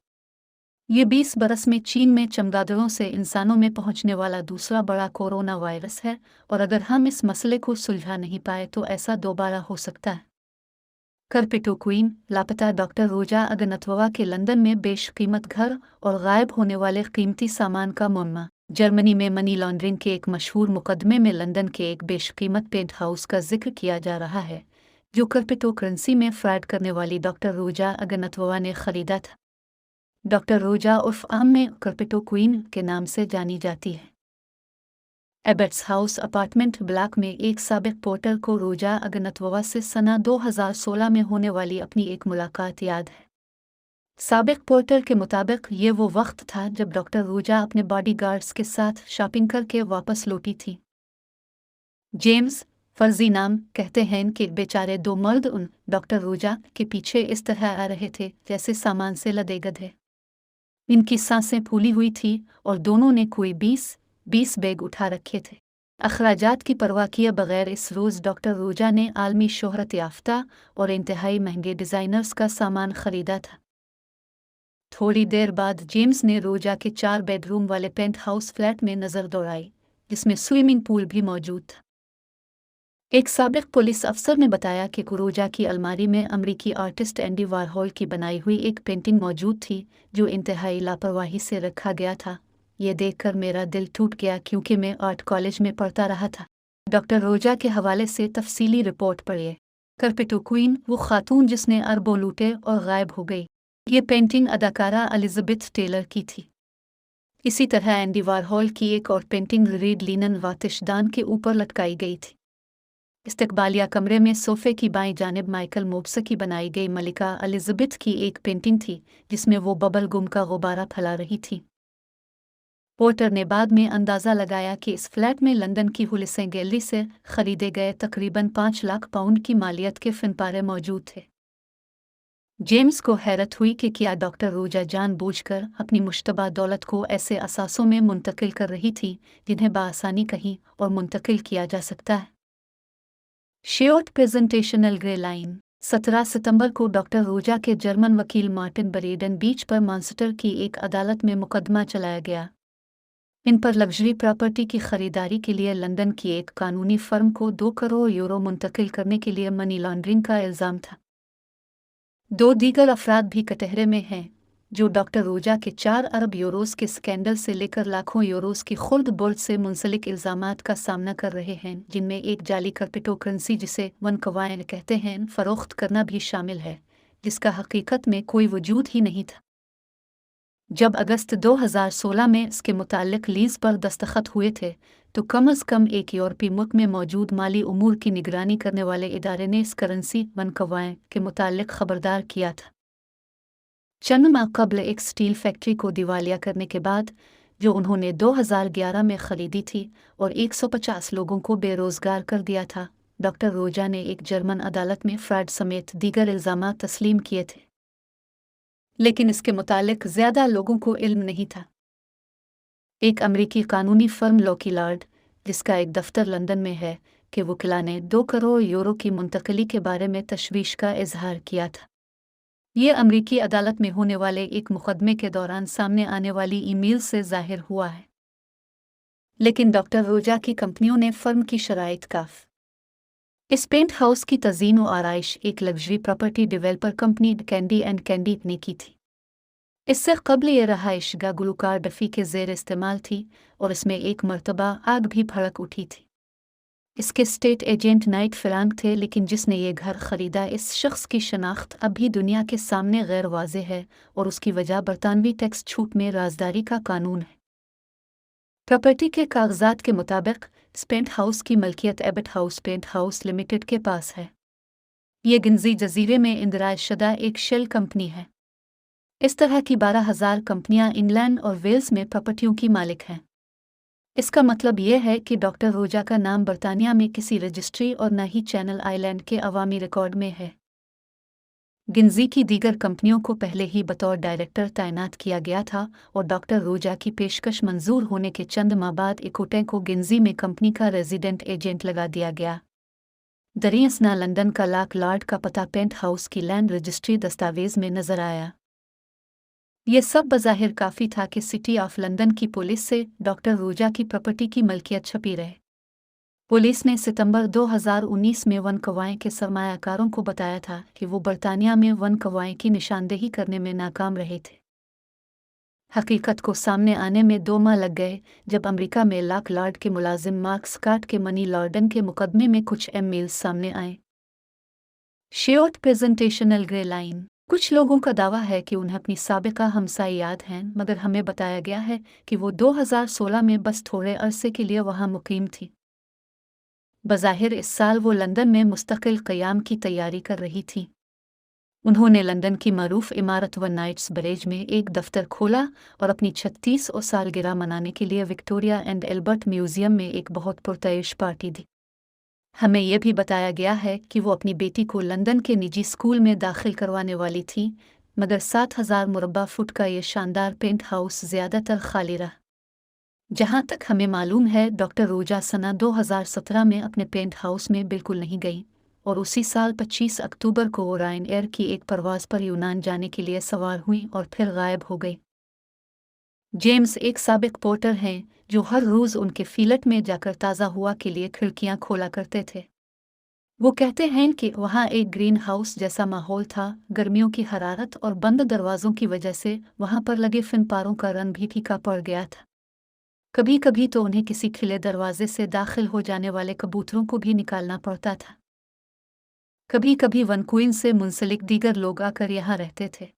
ये 20 बरस में चीन में चमगादड़ों से इंसानों में पहुंचने वाला दूसरा बड़ा कोरोना वायरस है और अगर हम इस मसले को सुलझा नहीं पाए तो ऐसा दोबारा हो सकता है। करपिटोक्वीन लापता डॉक्टर रोजा अगनतवा के लंदन में बेशकीमत घर और गायब होने वाले कीमती सामान का मुअम्मा। जर्मनी में मनी लॉन्ड्रिंग के एक मशहूर मुकदमे में लंदन के एक बेशकीमत पेंट हाउस का जिक्र किया जा रहा है, जो क्रिप्टो करेंसी में फ्रॉड करने वाली डॉक्टर रोजा अगनतवा ने खरीदा था। डॉक्टर रोजा उर्फ आम में क्रिप्टो क्वीन के नाम से जानी जाती है। एबेट्स हाउस अपार्टमेंट ब्लॉक में एक साबिक पोर्टर को रोजा अगनतवा से सना 2016 में होने वाली अपनी एक मुलाकात याद है। साबिक पोर्टर के मुताबिक ये वो वक्त था जब डॉक्टर रोजा अपने बॉडीगार्ड्स के साथ शॉपिंग करके वापस लौटी थी। जेम्स, फर्जी नाम, कहते हैं कि बेचारे दो मर्द उन डॉक्टर रोजा के पीछे इस तरह आ रहे थे जैसे सामान से लदे गधे। इनकी सांसें फूली हुई थी और दोनों ने कोई 20 बैग उठा रखे थे। अखराजात की परवाह किए बगैर इस रोज़ डॉक्टर रोजा ने आलमी शोहरत याफ्ता और इंतहाई महंगे डिज़ाइनर्स का सामान खरीदा था। थोड़ी देर बाद जेम्स ने रोजा के 4 बेडरूम वाले पेंट हाउस फ्लैट में नज़र दौड़ाई, जिसमें स्विमिंग पूल भी मौजूद था। एक साबिक पुलिस अफसर ने बताया कि रोजा की अलमारी में अमरीकी आर्टिस्ट एंडी वारहोल की बनाई हुई एक पेंटिंग मौजूद थी जो इंतहाई लापरवाही से रखा गया था। ये देखकर मेरा दिल टूट गया क्योंकि मैं आर्ट कॉलेज में पढ़ता रहा था। डॉक्टर रोजा के हवाले से तफसीली रिपोर्ट पढ़िए। क्रिप्टो क्वीन, वो खातून जिसने अरबों लूटे और गायब हो गई। ये पेंटिंग अदाकारा एलिजाबेथ टेलर की थी। इसी तरह एंडी वारहोल की एक और पेंटिंग रीड लिनन वातिशदान के ऊपर लटकाई गई थी। इस्तकबालिया कमरे में सोफे की बाईं जानिब माइकल मोब्स की बनाई गई मलिका एलिजाबेथ की एक पेंटिंग थी जिसमें वो बबल गुम का गुब्बारा फैला रही थी। पोर्टर ने बाद में अंदाज़ा लगाया कि इस फ्लैट में लंदन की हुलिसें गैलरी से खरीदे गए तकरीबन 5 लाख पाउंड की मालियत के फिनपारे मौजूद थे। जेम्स को हैरत हुई कि क्या डॉक्टर रोजा जानबूझकर अपनी मुश्तबा दौलत को ऐसे असासों में मुंतकिल कर रही थी जिन्हें बासानी कहीं और मुंतकिल किया जा सकता है। Shared presentational grey line. 17 सितंबर को डॉक्टर रोजा के जर्मन वकील मार्टिन बरेडन बीच पर मानचेस्टर की एक अदालत में मुकदमा चलाया गया। इन पर लग्जरी प्रॉपर्टी की खरीदारी के लिए लंदन की एक कानूनी फर्म को 2 करोड़ यूरो मुंतकिल करने के लिए मनी लॉन्ड्रिंग का इल्ज़ाम था। 2 दीगर अफराद भी कटहरे में हैं जो डॉक्टर रोजा के 4 अरब यूरोस के स्कैंडल से लेकर लाखों यूरोस की खुर्द बुर्द से मुंसलिक इल्ज़ामात का सामना कर रहे हैं, जिनमें एक जाली क्रिप्टो करेंसी जिसे वनकवाइन कहते हैं फ़रोख्त करना भी शामिल है, जिसका हकीकत में कोई वजूद ही नहीं था। जब अगस्त 2016 में इसके मुताल्लिक लीज़ पर दस्तखत हुए थे तो कम अज़ कम एक यूरोपीय मुल्क में मौजूद माली उमूर की निगरानी करने वाले इदारे ने इस करेंसी वनकवाइन के मुताल्लिक खबरदार किया था। चंद माह कबल एक स्टील फैक्ट्री को दिवालिया करने के बाद, जो उन्होंने 2011 में खरीदी थी और 150 लोगों को बेरोजगार कर दिया था, डॉक्टर रोजा ने एक जर्मन अदालत में फ्रॉड समेत दीगर इल्ज़ाम तस्लीम किए थे। लेकिन इसके मुतालिक ज़्यादा लोगों को इल्म नहीं था। एक अमरीकी कानूनी फर्म लॉकीलॉर्ड, जिसका एक दफ्तर लंदन में है, के वकीला ने 2 करोड़ यूरो की मुंतकली के बारे में तशवीश का इजहार किया था। ये अमरीकी अदालत में होने वाले एक मुकदमे के दौरान सामने आने वाली ईमेल से ज़ाहिर हुआ है। लेकिन डॉक्टर रोजा की कंपनियों ने फर्म की शराइत काफ इस पेंट हाउस की तज़ीन व आराइश एक luxury property developer company candy and candy ने की थी। इससे कबल ये रहाइशगाह गुलकार डफी के ज़ेर इस्तेमाल थी और इसमें एक मरतबा आग भी भड़क उठी थी। इसके स्टेट एजेंट नाइट फ्रांक थे, लेकिन जिसने ये घर खरीदा इस शख्स की शनाख्त अब भी दुनिया के सामने गैर वाज़े है और उसकी वजह बरतानवी टैक्स छूट में राजदारी का कानून है। प्रॉपर्टी के कागजात के मुताबिक इस पेंट हाउस की मलकियत Abbot house paint house limited के पास है। ये गिंजी जजीरे में इंदराज शुदा एक शेल कंपनी है। इस तरह की 12,000 कंपनियां इंग्लैंड और वेल्स में प्रॉपर्टियों की मालिक हैं। इसका मतलब यह है कि डॉक्टर रोजा का नाम बरतानिया में किसी रजिस्ट्री और न ही चैनल आइलैंड के अवामी रिकॉर्ड में है। गिंजी की दीगर कंपनियों को पहले ही बतौर डायरेक्टर तैनात किया गया था और डॉक्टर रोजा की पेशकश मंजूर होने के चंद माह बाद इकोटे को गिंजी में कंपनी का रेजिडेंट एजेंट लगा दिया गया। दरियसना लंदन का लाक लॉर्ड का पता पेंट हाउस की लैंड रजिस्ट्री दस्तावेज में नजर आया। यह सब बज़ाहिर काफ़ी था कि सिटी ऑफ लंदन की पुलिस से डॉक्टर रोजा की प्रॉपर्टी की मलकियत छपी रहे। पुलिस ने सितंबर 2019 में वनकवाएं के सरमायाकारों को बताया था कि वो बरतानिया में वनकवाएं की निशानदेही करने में नाकाम रहे थे। हकीकत को सामने आने में 2 माह लग गए जब अमेरिका में लाक लॉर्ड के मुलाजिम मार्क स्कॉट के मनी लॉन्ड्रिंग के मुकदमे में कुछ ईमेल्स सामने आए। Shared presentational grey line. कुछ लोगों का दावा है कि उन्हें अपनी साबिका हमसाए याद हैं, मगर हमें बताया गया है कि वो 2016 में बस थोड़े अरसे के लिए वहां मुकीम थी। बज़ाहिर इस साल वो लंदन में मुस्तकिल क़याम की तैयारी कर रही थी। उन्होंने लंदन की मरूफ इमारत वन नाइट्स ब्रिज में एक दफ्तर खोला और अपनी 36 और सालगिरह मनाने के लिए विक्टोरिया एंड एल्बर्ट म्यूज़ियम में एक बहुत पुरतइश पार्टी दी। हमें यह भी बताया गया है कि वो अपनी बेटी को लंदन के निजी स्कूल में दाखिल करवाने वाली थी, मगर 7,000 मुरब्बा फुट का ये शानदार पेंट हाउस ज़्यादातर खाली रहा। जहाँ तक हमें मालूम है, डॉक्टर रोजा सना 2017 में अपने पेंट हाउस में बिल्कुल नहीं गई और उसी साल 25 अक्टूबर को रायन एयर की एक परवाज़ पर यूनान जाने के लिए सवार हुई और फिर गायब हो गई। जेम्स एक साबिक पोर्टर हैं जो हर रोज़ उनके फील्ड में जाकर ताज़ा हुआ के लिए खिड़कियां खोला करते थे। वो कहते हैं कि वहाँ एक ग्रीन हाउस जैसा माहौल था। गर्मियों की हरारत और बंद दरवाज़ों की वजह से वहाँ पर लगे फिनपारों का रंग भी फीका पड़ गया था। कभी कभी तो उन्हें किसी खिले दरवाजे से दाखिल हो जाने वाले कबूतरों को भी निकालना पड़ता था। कभी कभी वनक्वीन से मुंसलिक दीगर लोग आकर यहाँ रहते थे।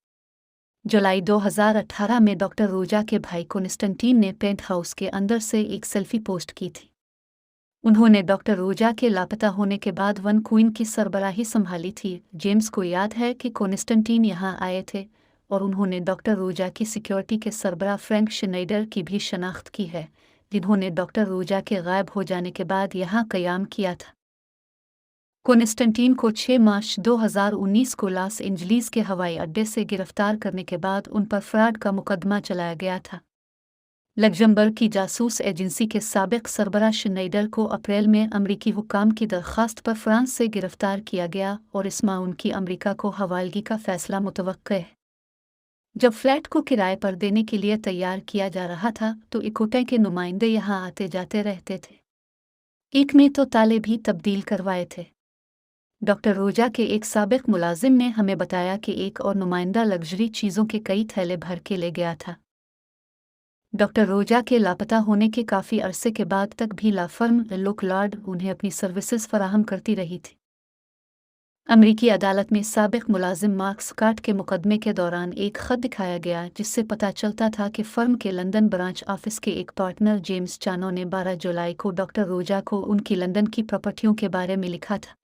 जुलाई 2018 में डॉक्टर रोजा के भाई कॉन्स्टेंटीन ने पेंट हाउस के अंदर से एक सेल्फी पोस्ट की थी। उन्होंने डॉक्टर रोजा के लापता होने के बाद वन क्वीन की सरबराही संभाली थी। जेम्स को याद है कि कॉन्स्टेंटीन यहाँ आए थे और उन्होंने डॉक्टर रोजा की सिक्योरिटी के सरबराह फ्रैंक श्नाइडर की भी शनाख्त की है, जिन्होंने डॉक्टर रोजा के गायब हो जाने के बाद यहाँ क़याम किया था। कॉन्स्टेंटीन को 6 मार्च 2019 को लॉस एंजलीस के हवाई अड्डे से गिरफ्तार करने के बाद उन पर फ्रॉड का मुकदमा चलाया गया था। लग्जमबर्ग की जासूस एजेंसी के साबिक सरबराह श्नाइडर को अप्रैल में अमरीकी हुक्काम की दरख्वास्त पर फ्रांस से गिरफ्तार किया गया और इस माह उनकी अमरीका को हवालगी का फैसला मुतवक्किल है। जब फ्लैट को किराए पर देने के लिए तैयार किया जा रहा था तो इकोटे के नुमाइंदे यहाँ आते जाते रहते थे। एक में तो ताले भी तब्दील करवाए थे। डॉक्टर रोजा के एक साबिक मुलाजिम ने हमें बताया कि एक और नुमाइंदा लग्जरी चीज़ों के कई थैले भर के ले गया था। डॉक्टर रोजा के लापता होने के काफ़ी अरसे के बाद तक भी ला फर्म लोकलॉर्ड उन्हें अपनी सर्विसेज फराहम करती रही थी। अमरीकी अदालत में साबिक मुलाजिम मार्क स्कॉट के मुकदमे के दौरान एक ख़त दिखाया गया जिससे पता चलता था कि फ़र्म के लंदन ब्रांच ऑफिस के एक पार्टनर जेम्स चानो ने 12 जुलाई को डॉक्टर रोजा को उनकी लंदन की प्रॉपर्टियों के बारे में लिखा था।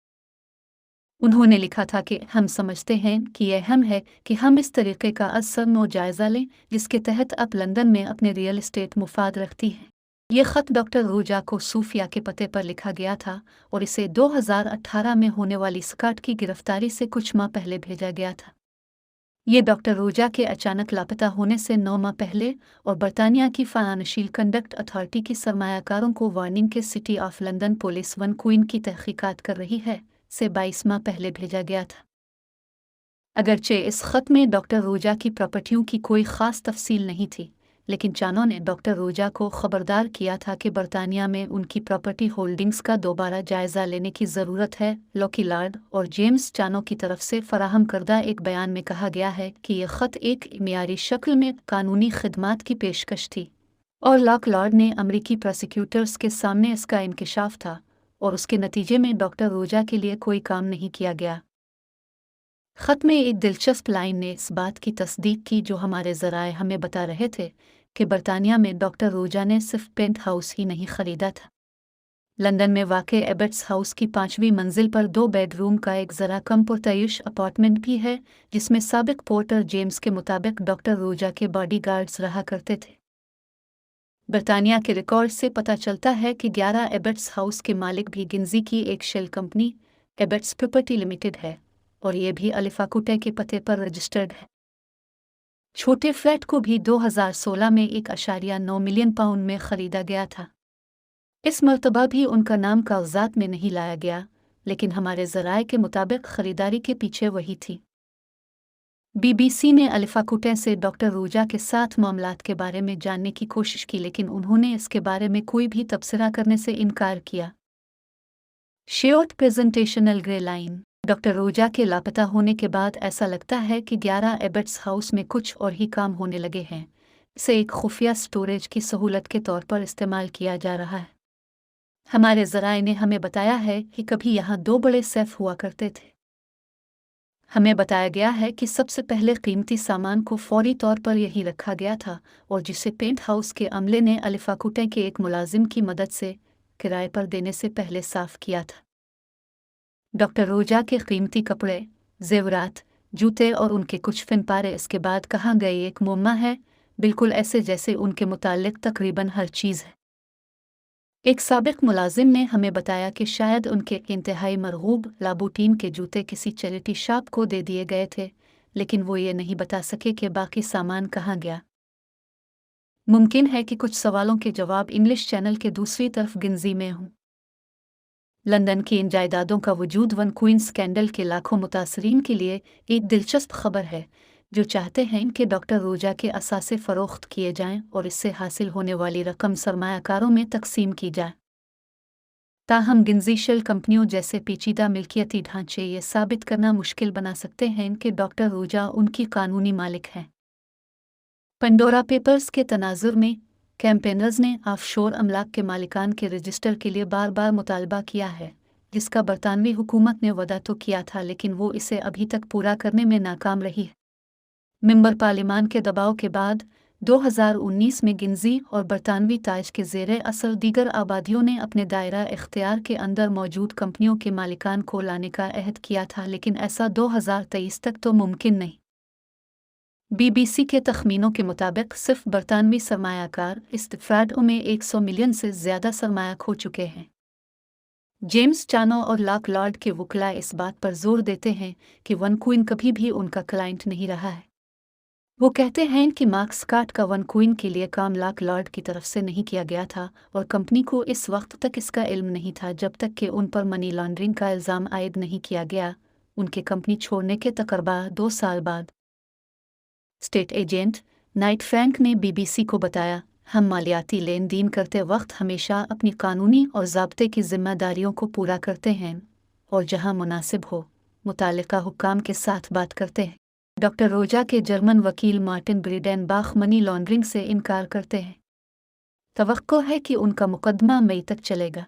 उन्होंने लिखा था कि हम समझते हैं कि यह अहम है कि हम इस तरीके का असर जायज़ा लें जिसके तहत आप लंदन में अपने रियल एस्टेट मुफाद रखती हैं। ये ख़त डॉक्टर रोजा को सूफिया के पते पर लिखा गया था और इसे 2018 में होने वाली स्कॉट की गिरफ्तारी से कुछ माह पहले भेजा गया था। ये डॉक्टर रोजा के अचानक लापता होने से 9 माह पहले और बरतानिया की फाइनेंशियल कंडक्ट अथॉरिटी की सरमायाकारों को वार्निंग के city of London police one queen की तहकीकात कर रही है से 22 माह पहले भेजा गया था। अगरचे इस ख़त में डॉक्टर रोजा की प्रॉपर्टियों की कोई ख़ास तफसील नहीं थी, लेकिन चानो ने डॉक्टर रोजा को खबरदार किया था कि बरतानिया में उनकी प्रॉपर्टी होल्डिंग्स का दोबारा जायज़ा लेने की ज़रूरत है। लॉकलॉर्ड और जेम्स चानो की तरफ से फराहम करदा एक बयान में कहा गया है कि यह ख़त एक मियारी शक्ल में कानूनी खिदमात की पेशकश थी और लॉकलॉर्ड ने अमरीकी प्रोसिक्यूटर्स के सामने इसका इंकशाफ था और उसके नतीजे में डॉक्टर रोजा के लिए कोई काम नहीं किया गया। ख़त में एक दिलचस्प लाइन ने इस बात की तस्दीक की जो हमारे ज़राए हमें बता रहे थे कि बरतानिया में डॉक्टर रोजा ने सिर्फ पेंट हाउस ही नहीं ख़रीदा था। लंदन में वाक़ एबट्स हाउस की 5वीं मंजिल पर 2 बेडरूम का एक ज़रा कम पुरतइश अपार्टमेंट भी है जिसमें साबिक पोर्टर जेम्स के मुताबिक डॉक्टर रोजा के बॉडीगार्ड्स रहा करते थे। बरतानिया के रिकॉर्ड से पता चलता है कि 11 एबट्स हाउस के मालिक भी गिंजी की एक shell company Abbots property limited है और ये भी अलिफाकुटे के पते पर रजिस्टर्ड है। छोटे फ्लैट को भी 2016 में 1.9 मिलियन पाउंड में ख़रीदा गया था। इस मर्तबा भी उनका नाम कागजात में नहीं लाया गया, लेकिन हमारे ज़राए के मुताबिक ख़रीदारी के पीछे वही थी। BBC ने अलिफाकुटे से डॉक्टर रोजा के साथ मामलात के बारे में जानने की कोशिश की, लेकिन उन्होंने इसके बारे में कोई भी तबसरा करने से इनकार किया। Shared presentational grey line. Doctor Ruja के लापता होने के बाद ऐसा लगता है कि 11 एबट्स हाउस में कुछ और ही काम होने लगे हैं। इसे एक खुफिया स्टोरेज की सहूलत के तौर पर इस्तेमाल किया जा रहा है। हमारे ज़राए ने हमें बताया है कि कभी यहाँ 2 बड़े सेफ हुआ करते थे। हमें बताया गया है कि सबसे पहले कीमती सामान को फौरी तौर पर यही रखा गया था और जिसे पेंट हाउस के अमले ने अलिफाकुटे के एक मुलाजिम की मदद से किराए पर देने से पहले साफ किया था। डॉक्टर रोजा के कीमती कपड़े, जेवरात, जूते और उनके कुछ फिनपारे इसके बाद कहा गए एक मुम्मा है, बिल्कुल ऐसे जैसे उनके मुताल्लिक तकरीबन हर चीज़ है। एक साबिक मुलाजिम ने हमें बताया कि शायद उनके इंतहाई मरगूब लाबूटीन के जूते किसी चैरिटी शॉप को दे दिए गए थे, लेकिन वो ये नहीं बता सके कि बाकी सामान कहाँ गया। मुमकिन है कि कुछ सवालों के जवाब इंग्लिश चैनल के दूसरी तरफ गिनती में हों। लंदन की इन जायदादों का वजूद वन क्वीन स्कैंडल के लाखों मुतासरीन के लिए एक दिलचस्प खबर है, जो चाहते हैं कि डॉक्टर रोजा के असासे फ़रोख्त किए जाएं और इससे हासिल होने वाली रकम सरमायाकारों में तकसीम की जाए। ताहम गिनती शेल कंपनियों जैसे पेचीदा मिल्कियती ढांचे ये साबित करना मुश्किल बना सकते हैं कि डॉक्टर रोजा उनकी कानूनी मालिक हैं। पंडोरा पेपर्स के तनाजुर में कैंपेनर्स ने ऑफशोर अमलाक के मालिकान के रजिस्टर के लिए बार बार मुतालबा किया है, जिसका बरतानवी हुकूमत ने वदा तो किया था, लेकिन वो इसे अभी तक पूरा करने में नाकाम रही है। मिंबर पार्लिमान के दबाव के बाद 2019 में गिनती और बरतानवी ताज के ज़ेरे असर दीगर आबादियों ने अपने दायरा इख्तियार के अंदर मौजूद कंपनियों के मालिकान को लाने का अहद किया था, लेकिन ऐसा 2023 तक तो मुमकिन नहीं। BBC के तखमीनों के मुताबिक सिर्फ बरतानवी सरमायाकार इस फ्रॉड में 100 मिलियन से ज़्यादा सरमाया खो चुके हैं। जेम्स चानो और लॉक लॉर्ड के वकला इस बात पर जोर देते हैं कि वन क्वीन कभी भी उनका क्लाइंट नहीं रहा है। वो कहते हैं कि मार्क स्कॉट का वन क्वीन के लिए काम लॉक लॉर्ड की तरफ से नहीं किया गया था और कंपनी को इस वक्त तक इसका इल्म नहीं था जब तक कि उन पर मनी लॉन्ड्रिंग का इल्ज़ाम आयद नहीं किया गया, उनके कंपनी छोड़ने के तकरीबा 2 साल बाद। स्टेट एजेंट नाइट फ्रैंक ने BBC को बताया, हम मालियाती लेन देन करते वक्त हमेशा अपनी कानूनी और ज़ाब्ते की जिम्मेदारियों को पूरा करते हैं और जहां मुनासिब हो मुतालिका हुक्काम के साथ बात करते हैं। डॉक्टर रोजा के जर्मन वकील मार्टिन ब्रीडेनबाख मनी लॉन्ड्रिंग से इनकार करते हैं। तवक्को है कि उनका मुकदमा मई तक चलेगा।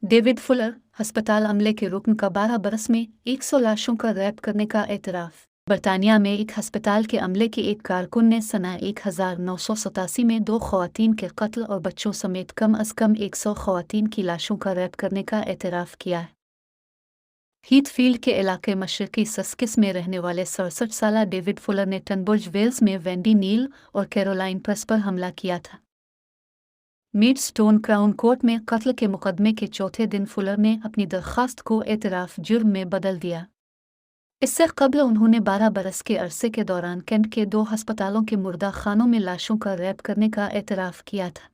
डेविड फुलर अस्पताल अमले के रुकन का 12 बरस में 100 लाशों का रैप करने का एतराफ़। बरतानिया में एक अस्पताल के अमले के एक कारकुन ने सना 1987 में 2 ख़वातीन के कत्ल और बच्चों समेत कम अज़ कम 100 ख़वातीन की लाशों का रैप करने का एतराफ़ किया है। हीथफील्ड के इलाके मशरकी सस्किस में रहने वाले 67 साला डेविड फुलर ने टनबुर्ज वेल्स में वेंडी नील और कैरोलाइन प्रेस पर हमला किया था। मीडस्टोन क्राउन कोर्ट में कत्ल के मुकदमे के चौथे दिन फुलर ने अपनी दरख्वास्त को एतराफ़ जुर्म में बदल दिया। इससे कबल उन्होंने 12 बरस के अरसे के दौरान कैंट के 2 अस्पतालों के मुर्दा खानों में लाशों का रैप करने का एतराफ़ किया था।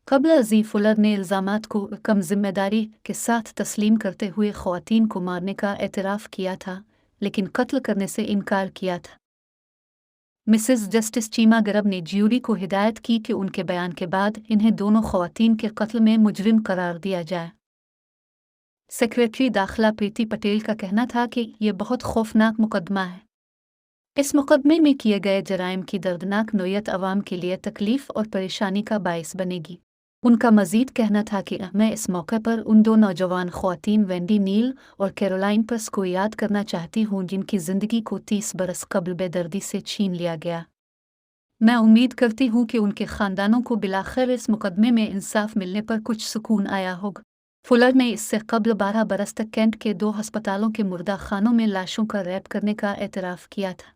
कबल अज़ी फुलर ने इल्ज़ामात को कम जिम्मेदारी के साथ तस्लीम करते हुए ख़वातीन को मारने का एतराफ़ किया था, लेकिन कत्ल करने से इनकार किया था। मिसेस जस्टिस चीमा गरब ने ज्यूरी को हिदायत की कि उनके बयान के बाद इन्हें दोनों ख़वातीन के कत्ल में मुजरिम करार दिया जाए। सेक्रेटरी दाखिला प्रीति पटेल का कहना था कि यह बहुत खौफनाक मुकदमा है। इस मुकदमे में किए गए जराइम की दर्दनाक नोयत अवाम के लिए तकलीफ और परेशानी का बायस बनेगी। उनका मजीद कहना था कि मैं इस मौके पर उन 2 नौजवान ख़वातीन वेंडी नील और कैरोलाइन प्रेस को याद करना चाहती हूँ जिनकी ज़िंदगी को 30 बरस कबल बेदर्दी से छीन लिया गया। मैं उम्मीद करती हूँ कि उनके ख़ानदानों को बिलाखिर इस मुकदमे में इंसाफ मिलने पर कुछ सुकून आया होगा। फुलर ने इससे कबल 12 बरस तक कैंट के 2 अस्पतालों के मुर्दा खानों में लाशों का रैप करने का एतराफ़ किया था।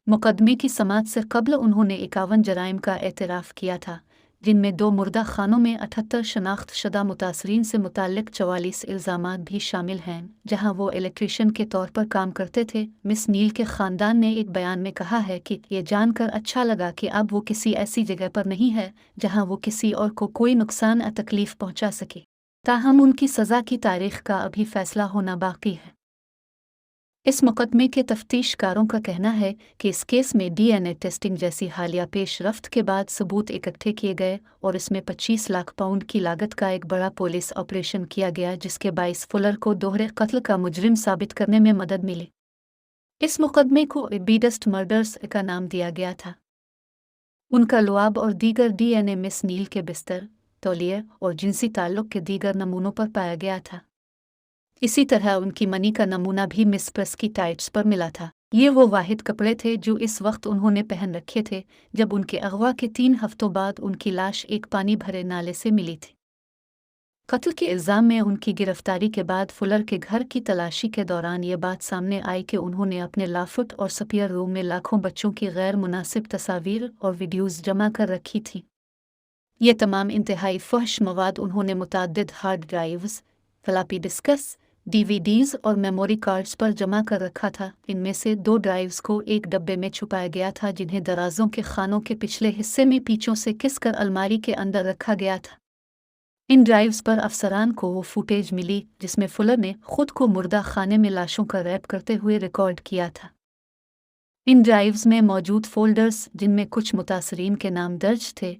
मुकदमे की समाअत से कबल उन्होंने 51 जराइम का एतराफ़ किया था, जिनमें 2 मुर्दा खानों में 78 शनाख्तशुदा मुतासरीन से मुताल्लिक 44 इल्ज़ामात भी शामिल हैं, जहां वो इलेक्ट्रीशियन के तौर पर काम करते थे। मिस नील के ख़ानदान ने एक बयान में कहा है कि ये जानकर अच्छा लगा कि अब वो किसी ऐसी जगह पर नहीं है जहां वो किसी और को कोई नुकसान या तकलीफ़ पहुंचा सके। ताहम उनकी सज़ा की तारीख़ का अभी फ़ैसला होना बाकी है। इस मुकदमे के तफ्तीशकारों का कहना है कि इस केस में DNA टेस्टिंग जैसी हालिया पेशरफ्त के बाद सबूत इकट्ठे किए गए और इसमें 25 लाख पाउंड की लागत का एक बड़ा पुलिस ऑपरेशन किया गया, जिसके बाइस फुलर को दोहरे कत्ल का मुजरिम साबित करने में मदद मिली। इस मुकदमे को बीडस्ट मर्डर्स का नाम दिया गया था। उनका लुआब और दीगर DNA मिस नील के बिस्तर, तौलिए और जिनसी ताल्लुक़ के दीगर नमूनों पर पाया गया था। इसी तरह उनकी मनी का नमूना भी मिस प्रेस की टाइट्स पर मिला था। ये वो वाहिद कपड़े थे जो इस वक्त उन्होंने पहन रखे थे जब उनके अगवा के 3 हफ्तों बाद उनकी लाश एक पानी भरे नाले से मिली थी। कत्ल के इल्ज़ाम में उनकी गिरफ्तारी के बाद फुलर के घर की तलाशी के दौरान ये बात सामने आई कि उन्होंने अपने लाफुट और सपियर रूम में लाखों बच्चों की गैर मुनासिब तस्वीर और वीडियोज़ जमा कर रखी थी। ये तमाम इंतहाई फहश मवाद उन्होंने मुतअद्दिद hard drives, floppy disks, DVDs और मेमोरी कार्ड्स पर जमा कर रखा था। इनमें से 2 ड्राइव्स को एक डब्बे में छुपाया गया था जिन्हें दराजों के खानों के पिछले हिस्से में पीछों से किसकर अलमारी के अंदर रखा गया था। इन ड्राइव्स पर अफसरान को वो फुटेज मिली जिसमें फुलर ने खुद को मुर्दा खाने में लाशों का रैप करते हुए रिकॉर्ड किया था। इन ड्राइव्स में मौजूद फोल्डर्स जिनमें कुछ मुतासरीन के नाम दर्ज थे,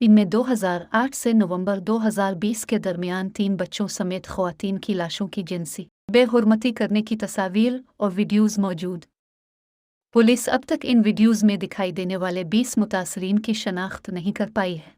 इनमें 2008 से नवंबर 2020 के दरमियान 3 बच्चों समेत ख़वातीन की लाशों की जिनसी बेहुरमती करने की तस्वीर और वीडियोज़ मौजूद। पुलिस अब तक इन वीडियोज़ में दिखाई देने वाले 20 मुतासरीन की शनाख्त नहीं कर पाई है।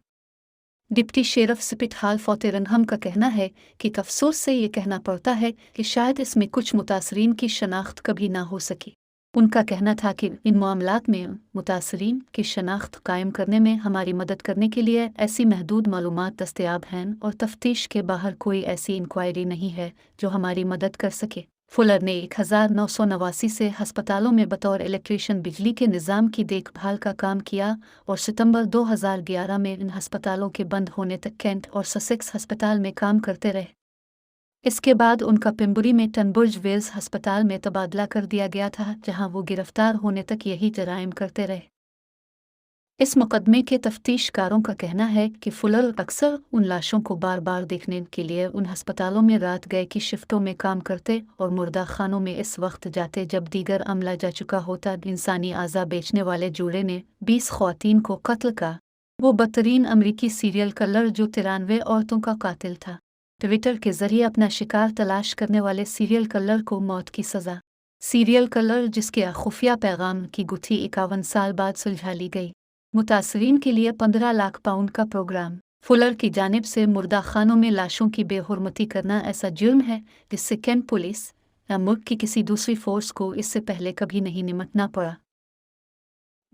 डिप्टी शेरिफ स्पिटहाल फोतेरनहम का कहना है कि अफसोस से ये कहना पड़ता है कि शायद इसमें कुछ मुतासरीन की शनाख्त कभी ना हो सकी। उनका कहना था कि इन मामलात में मुतासरीन की शनाख्त कायम करने में हमारी मदद करने के लिए ऐसी महदूद मालूमात दस्तयाब हैं और तफ्तीश के बाहर कोई ऐसी इंक्वायरी नहीं है जो हमारी मदद कर सके। फुलर ने 1989 से हस्पतालों में बतौर इलेक्ट्रीशियन बिजली के निज़ाम की देखभाल का काम किया और सितंबर 2011 में इन हस्पतालों के बंद होने तक कैंट और ससेक्स हस्पताल में काम करते रहे। इसके बाद उनका पेम्बुरी में टनबुर्ज वेल्स हस्पताल में तबादला कर दिया गया था जहां वो गिरफ्तार होने तक यही जराइम करते रहे। इस मुकदमे के तफ्तीशकारों का कहना है कि फुलर अक्सर उन लाशों को बार बार देखने के लिए उन हस्पतालों में रात गए की शिफ्टों में काम करते और मुर्दा खानों में इस वक्त जाते जब दीगर अमला जा चुका होता। इंसानी आज़ा बेचने वाले जूड़े ने 20 ख़वातीन को कत्ल का वो बदतरीन अमरीकी सीरियल किलर जो 93 औरतों का कातिल था। ट्विटर के जरिए अपना शिकार तलाश करने वाले सीरियल किलर को मौत की सज़ा। सीरियल किलर जिसके खुफिया पैगाम की गुत्थी 51 साल बाद सुलझा ली गई। मुतासरीन के लिए 15 लाख पाउंड का प्रोग्राम। फुलर की जानिब से मुर्दा खानों में लाशों की बेहुरमती करना ऐसा जुर्म है जिससे कैंट पुलिस या मुल्क की किसी दूसरी फोर्स को इससे पहले कभी नहीं निपटना पड़ा।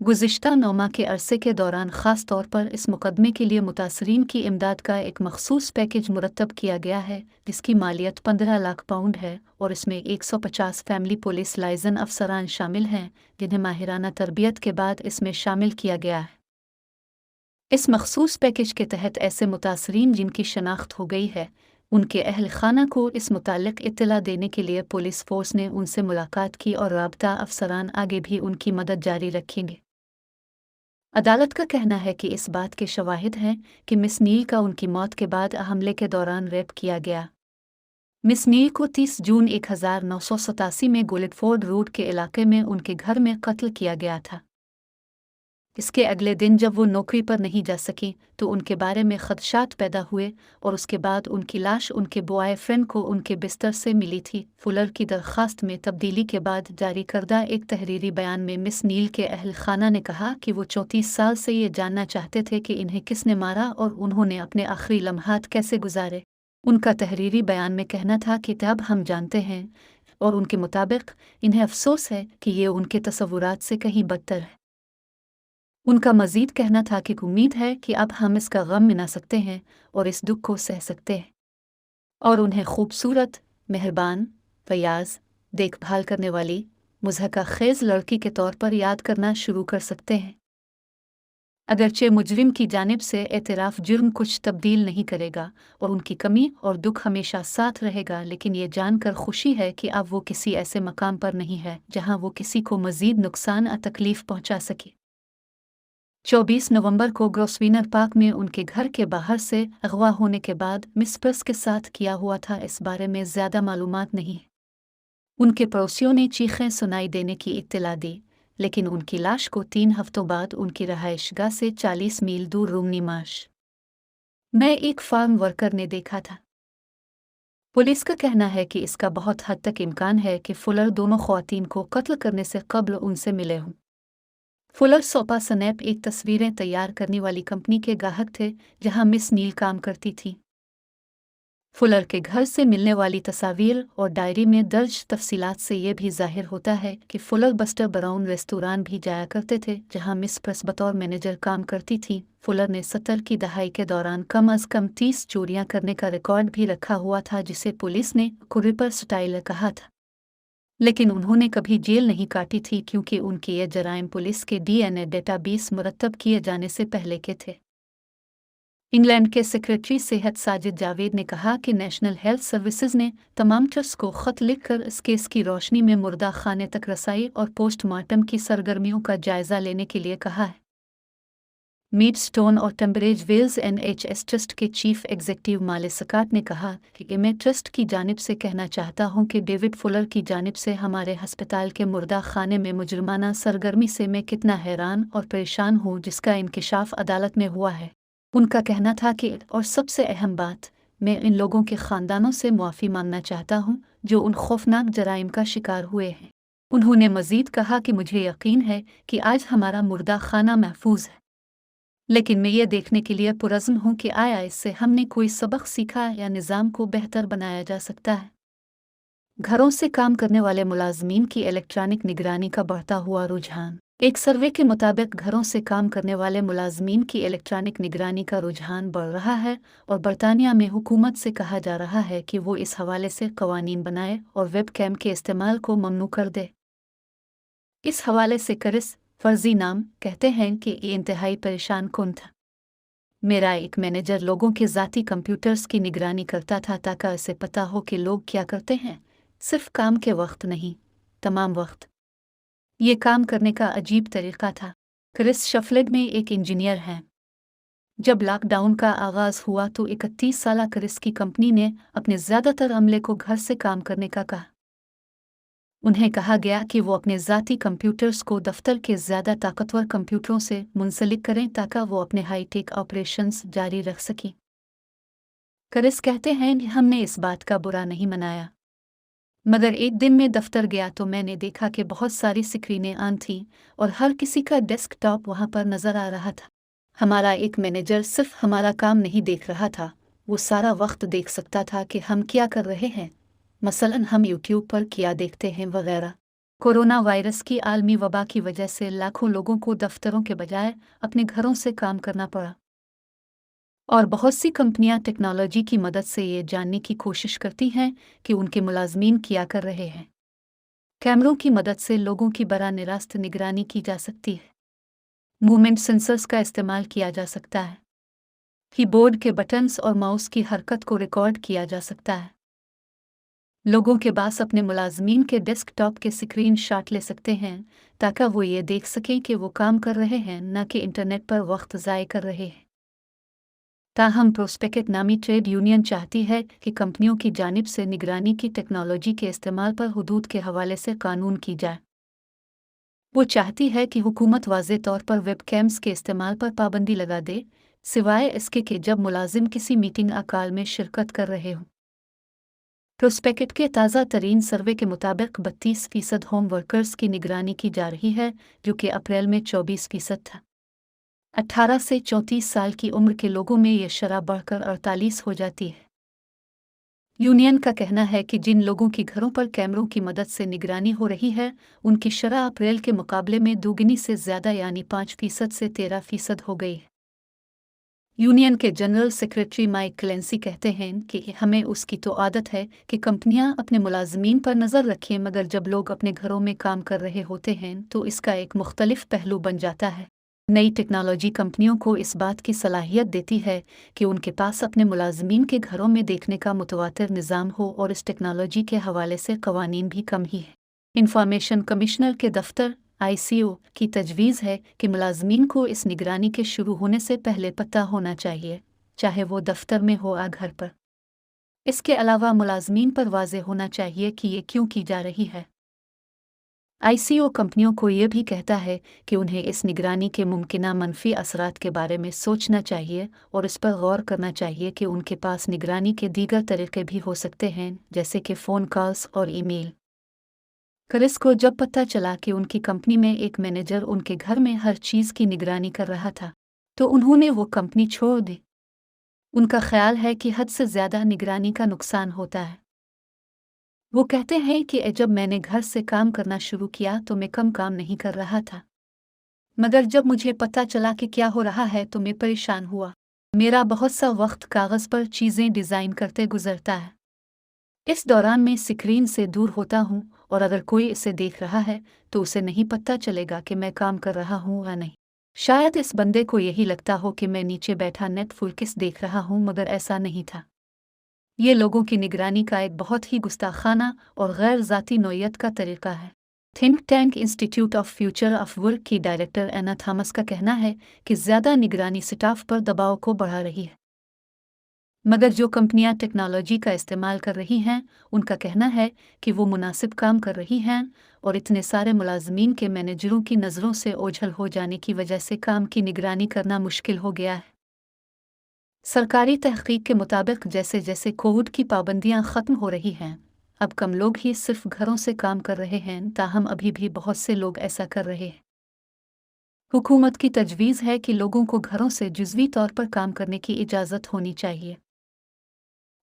गुज़िश्ता 9 माह के अरसे के दौरान ख़ास तौर पर इस मुकदमे के लिए मुतासरीन की इमदाद का एक मखसूस पैकेज मुरतब किया गया है जिसकी मालियत 15 लाख पाउंड है और इसमें 150 फैमिली पुलिस लाइजन अफसरान शामिल हैं जिन्हें माहिराना तरबियत के बाद इसमें शामिल किया गया है। इस मखसूस पैकेज के तहत ऐसे मुतासरीन जिनकी शनाख्त हो गई है उनके अहल खाना को इस मुतालिक इत्तला देने के लिए पुलिस फोर्स ने उनसे मुलाकात की और राब्ता अफसरान आगे भी उनकी मदद जारी रखेंगे। अदालत का कहना है कि इस बात के शवाहिद हैं कि मिस नील का उनकी मौत के बाद हमले के दौरान रेप किया गया। मिस नील को 30 जून 1987 में गुलिडफोर्ड रोड के इलाके में उनके घर में कत्ल किया गया था। इसके अगले दिन जब वो नौकरी पर नहीं जा सकी तो उनके बारे में खदशात पैदा हुए और उसके बाद उनकी लाश उनके बॉयफ्रेंड को उनके बिस्तर से मिली थी। फुलर की दरख्वास्त में तब्दीली के बाद जारी करदा एक तहरीरी बयान में मिस नील के अहल खाना ने कहा कि वो 34 साल से ये जानना चाहते थे कि इन्हें किसने मारा और उन्होंने अपने आखिरी लम्हात कैसे गुजारे। उनका तहरीरी बयान में कहना था कि अब हम जानते हैं और उनके मुताबिक इन्हें अफसोस है कि ये उनके तसव्वुरात से कहीं बदतर है। उनका मजीद कहना था कि उम्मीद है कि अब हम इसका गम मिना सकते हैं और इस दुख को सह सकते हैं और उन्हें खूबसूरत, मेहरबान, फयाज, देखभाल करने वाली, मुज़हका खेज़ लड़की के तौर पर याद करना शुरू कर सकते हैं। अगरचे मुजरिम की जानिब से एतराफ़ जुर्म कुछ तब्दील नहीं करेगा और उनकी कमी और दुख हमेशा साथ रहेगा, लेकिन ये जानकर खुशी है कि अब वो किसी ऐसे मकाम पर नहीं है जहां वो किसी को मज़ीद नुकसान या तकलीफ़ पहुंचा सके। 24 नवंबर को ग्रोसवेनर पार्क में उनके घर के बाहर से अगवा होने के बाद मिस प्रेस के साथ किया हुआ था इस बारे में ज़्यादा मालूमात नहीं। उनके पड़ोसियों ने चीखें सुनाई देने की इत्तला दी, लेकिन उनकी लाश को 3 हफ्तों बाद उनकी रहायशगाह से 40 मील दूर रूमनी मार्श में एक फार्म वर्कर ने देखा था। पुलिस का कहना है कि इसका बहुत हद तक इम्कान है कि फुलर दोनों ख़वातीन को कत्ल करने से कब्ल उनसे मिले हों। फुलर सोपा स्नैप एक तस्वीरें तैयार करने वाली कंपनी के गाहक थे जहां मिस नील काम करती थी। फुलर के घर से मिलने वाली तस्वीर और डायरी में दर्ज तफसीलात से ये भी जाहिर होता है कि फुलर बस्टर ब्राउन रेस्तोरां भी जाया करते थे जहां मिस प्रेस बतौर मैनेजर काम करती थी। फुलर ने 70 की दहाई के दौरान कम अज़ कम 30 चोरियां करने का रिकॉर्ड भी रखा हुआ था जिसे पुलिस ने कुरिपर स्टाइल कहा था, लेकिन उन्होंने कभी जेल नहीं काटी थी क्योंकि उनके ये जराइम पुलिस के डीएनए डेटाबेस मुरतब किए जाने से पहले के थे। इंग्लैंड के सेक्रेटरी सेहत साजिद जावेद ने कहा कि नेशनल हेल्थ सर्विसेज ने तमाम ट्रस्ट को ख़त लिखकर इस केस की रोशनी में मुर्दा खाने तक रसाई और पोस्टमार्टम की सरगर्मियों का जायज़ा लेने के लिए कहा है। मीडस्टोन और टम्बरेज वेल्स NHS ट्रस्ट के चीफ एग्जीक्यूटिव माले सकाट ने कहा कि मैं ट्रस्ट की जानिब से कहना चाहता हूं कि डेविड फुलर की जानिब से हमारे हस्पताल के मुर्दा खाने में मुजरमाना सरगर्मी से मैं कितना हैरान और परेशान हूं जिसका इंकिशाफ अदालत में हुआ है। उनका कहना था कि और सबसे अहम बात, मैं इन लोगों के ख़ानदानों से मुआफ़ी मांगना चाहता हूं जो उन खौफनाक जराइम का शिकार हुए हैं। उन्होंने मज़ीद कहा कि मुझे यकीन है कि आज हमारा मुर्दा खाना महफूज है, लेकिन मैं ये देखने के लिए पुरज़्म हूँ कि आया इससे हमने कोई सबक सीखा या निज़ाम को बेहतर बनाया जा सकता है। घरों से काम करने वाले मुलाजमीन की इलेक्ट्रॉनिक निगरानी का बढ़ता हुआ रुझान। एक सर्वे के मुताबिक घरों से काम करने वाले मुलाजमीन की इलेक्ट्रॉनिक निगरानी का रुझान बढ़ रहा है और बरतानिया में हुकूमत से कहा जा रहा है कि वो इस हवाले से कवानीन बनाए और वेब कैम के इस्तेमाल को ममनू कर दे। इस हवाले से करिस फर्जी नाम कहते हैं कि ये इंतहाई परेशान कुन था। मेरा एक मैनेजर लोगों के ज़ाती कंप्यूटर्स की निगरानी करता था ताकि उसे पता हो कि लोग क्या करते हैं, सिर्फ काम के वक्त नहीं, तमाम वक्त। ये काम करने का अजीब तरीका था। क्रिस शफलेड में एक इंजीनियर हैं। जब लॉकडाउन का आगाज़ हुआ तो 31 साला क्रिस की कंपनी ने अपने ज़्यादातर अमले को घर से काम करने का कहा। उन्हें कहा गया कि वो अपने ज़ाती कंप्यूटर्स को दफ्तर के ज़्यादा ताकतवर कंप्यूटरों से मुंसलिक करें ताकि वो अपने हाईटेक ऑपरेशंस जारी रख सकें। क्रिस कहते हैं कि हमने इस बात का बुरा नहीं मनाया, मगर एक दिन में दफ्तर गया तो मैंने देखा कि बहुत सारी स्क्रीनें ऑन थीं और हर किसी का डेस्कटॉप वहां पर नजर आ रहा था। हमारा एक मैनेजर सिर्फ हमारा काम नहीं देख रहा था, वो सारा वक्त देख सकता था कि हम क्या कर रहे हैं, मसलन हम यूट्यूब पर क्या देखते हैं वगैरह। कोरोना वायरस की आलमी वबा की वजह से लाखों लोगों को दफ्तरों के बजाय अपने घरों से काम करना पड़ा और बहुत सी कंपनियां टेक्नोलॉजी की मदद से ये जानने की कोशिश करती हैं कि उनके मुलाजमीन क्या कर रहे हैं। कैमरों की मदद से लोगों की बराह रास्त निगरानी की जा सकती है। मूवमेंट सेंसर्स का इस्तेमाल किया जा सकता है। कीबोर्ड के बटन्स और माउस की हरकत को रिकॉर्ड किया जा सकता है। लोगों के पास अपने मुलाजमीन के डेस्कटॉप के स्क्रीन शॉट ले सकते हैं ताकि वो ये देख सकें कि वो काम कर रहे हैं, न कि इंटरनेट पर वक्त ज़ाय कर रहे हैं। ताहम प्रोस्पेक्ट नामी ट्रेड यूनियन चाहती है कि कंपनियों की जानिब से निगरानी की टेक्नोलॉजी के इस्तेमाल पर हुदूद के हवाले से कानून की जाए। वो चाहती है कि हुकूमत वाज़े तौर पर वेब कैम्स के इस्तेमाल पर पाबंदी लगा दे, सिवाय इसके कि जब मुलाजिम किसी मीटिंग अकाल में शिरकत कर रहे हों। प्रोस्पेक्ट के ताज़ा तरीन सर्वे के मुताबिक 32% होम वर्कर्स की निगरानी की जा रही है, जो कि अप्रैल में 24% था। 18 से 34 साल की उम्र के लोगों में ये शरह बढ़कर 48 हो जाती है। यूनियन का कहना है कि जिन लोगों की घरों पर कैमरों की मदद से निगरानी हो रही है, उनकी शरह अप्रैल के मुकाबले में दोगुनी से ज़्यादा यानी 5% से 13% हो गई है। यूनियन के जनरल सेक्रेटरी माइक क्लेंसी कहते हैं कि हमें उसकी तो आदत है कि कंपनियां अपने मुलाजमीन पर नज़र रखें, मगर जब लोग अपने घरों में काम कर रहे होते हैं तो इसका एक मुख्तलिफ पहलू बन जाता है। नई टेक्नोलॉजी कंपनियों को इस बात की सलाहियत देती है कि उनके पास अपने मुलाजमीन के घरों में देखने का मुतवातिर निज़ाम हो और इस टेक्नोलॉजी के हवाले से कवानीन भी कम ही है। इंफॉर्मेशन कमिश्नर के दफ्तर ICO की तजवीज़ है कि मुलाजमीन को इस निगरानी के शुरू होने से पहले पता होना चाहिए, चाहे वो दफ्तर में हो या घर पर। इसके अलावा मुलाजमीन पर वाज़े होना चाहिए कि ये क्यों की जा रही है। ICO कंपनियों को ये भी कहता है कि उन्हें इस निगरानी के मुमकिना मनफी असरात के बारे में सोचना चाहिए और इस पर गौर करना चाहिए कि उनके पास निगरानी के दीगर तरीके भी हो सकते हैं, जैसे कि फ़ोन कॉल्स और ईमेल। क्रिस को जब पता चला कि उनकी कंपनी में एक मैनेजर उनके घर में हर चीज़ की निगरानी कर रहा था, तो उन्होंने वो कंपनी छोड़ दी। उनका ख्याल है कि हद से ज़्यादा निगरानी का नुकसान होता है। वो कहते हैं कि जब मैंने घर से काम करना शुरू किया तो मैं कम काम नहीं कर रहा था, मगर जब मुझे पता चला कि क्या हो रहा है तो मैं परेशान हुआ। मेरा बहुत सा वक्त कागज़ पर चीज़ें डिज़ाइन करते गुजरता है। इस दौरान मैं स्क्रीन से दूर होता हूँ और अगर कोई इसे देख रहा है तो उसे नहीं पता चलेगा कि मैं काम कर रहा हूँ या नहीं। शायद इस बंदे को यही लगता हो कि मैं नीचे बैठा नेटफ्लिक्स देख रहा हूँ, मगर ऐसा नहीं था। ये लोगों की निगरानी का एक बहुत ही गुस्ताखाना और गैर ज़ाती नौयत का तरीका है। Think tank institute of future of work की डायरेक्टर एना थॉमस का कहना है कि ज़्यादा निगरानी स्टाफ पर दबाव को बढ़ा रही है। मगर जो कंपनियां टेक्नोलॉजी का इस्तेमाल कर रही हैं, उनका कहना है कि वो मुनासिब काम कर रही हैं और इतने सारे मुलाजमीन के मैनेजरों की नज़रों से ओझल हो जाने की वजह से काम की निगरानी करना मुश्किल हो गया है। सरकारी तहकीक के मुताबिक जैसे जैसे कोविड की पाबंदियां ख़त्म हो रही हैं, अब कम लोग ही सिर्फ घरों से काम कर रहे हैं, ताहम अभी भी बहुत से लोग ऐसा कर रहे हैं। हुकूमत की तजवीज़ है कि लोगों को घरों से जुज़वी तौर पर काम करने की इजाज़त होनी चाहिए।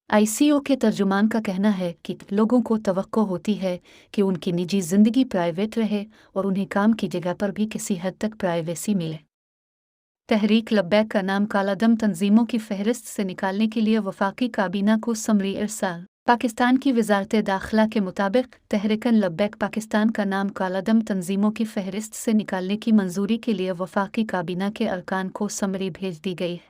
आईसीओ के तर्जुमान का कहना है कि लोगों को तवक्को होती है कि उनकी निजी ज़िंदगी प्राइवेट रहे और उन्हें काम की जगह पर भी किसी हद तक प्राइवेसी मिले। तहरीक लब्बैक का नाम कालादम तंजीमों की फहरिस्त से निकालने के लिए वफाकी काबीना को समरी इरसाल। पाकिस्तान की वजारत दाखिला के मुताबिक तहरीकन लब्बैक पाकिस्तान का नाम कालादम तंजीमों की फहरिस्त से निकालने की मंजूरी के लिए वफाकी काबीना के अरकान को समरी भेज दी गई है।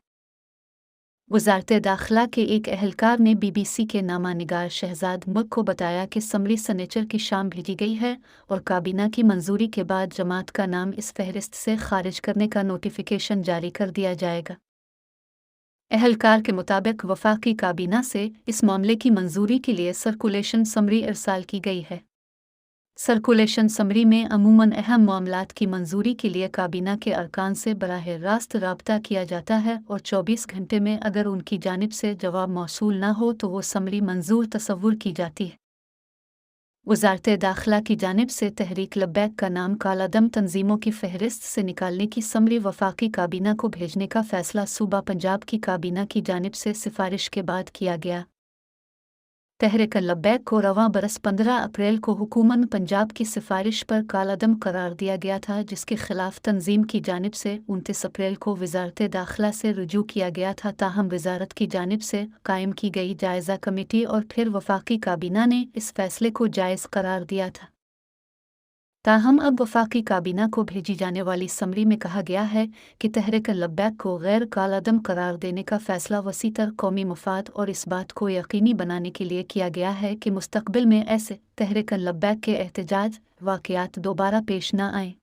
वजारत दाखिला के एक एहलकार ने बीबीसी के नामा निगार शहजाद मुल्क को बताया कि समरी सनेचर की शाम भेजी गई है और काबीना की मंजूरी के बाद जमात का नाम इस फहरिस्त से खारिज करने का नोटिफिकेशन जारी कर दिया जाएगा। एहलकार के मुताबिक वफाकी काबीना से इस मामले की मंजूरी के लिए सर्कुलेशन समरी इरसाल की गई है। सर्कुलेशन समरी में अमूमन अहम मामलात की मंजूरी के लिए काबीना के अरकान से बराह रास्त राब्ता किया जाता है और 24 घंटे में अगर उनकी जानिब से जवाब मौसूल न हो तो वो समरी मंजूर तस्वुर की जाती है। वजारत दाखिला की जानिब से तहरीक लब्बैक का नाम कालादम तंजीमों की फहरिस्त से निकालने की समरी वफाकी काबीना को भेजने का फैसला सूबा पंजाब की काबीना की जानिब से सिफारिश के बाद किया गया। तहरीक लब्बैक को रवां बरस 15 अप्रैल को हुकूमत पंजाब की सिफारिश पर कालादम करार दिया गया था, जिसके खिलाफ तंजीम की जानिब से 29 अप्रैल को वजारत दाखिला से रुजू किया गया था। ताहम वजारत की जानिब से कायम की गई जायज़ा कमेटी और फिर वफाकी काबीना ने इस फैसले को जायज़ करार दिया था। ताहम अब वफाकी काबीना को भेजी जाने वाली समरी में कहा गया है कि तहरीक लब्बैक को गैर कालादम करार देने का फैसला वसीतर कौमी मफाद और इस बात को यकीनी बनाने के लिए किया गया है कि मुस्तकबिल में ऐसे तहरीक लब्बैक के एहतजाज वाक़यात दोबारा पेश न आएं।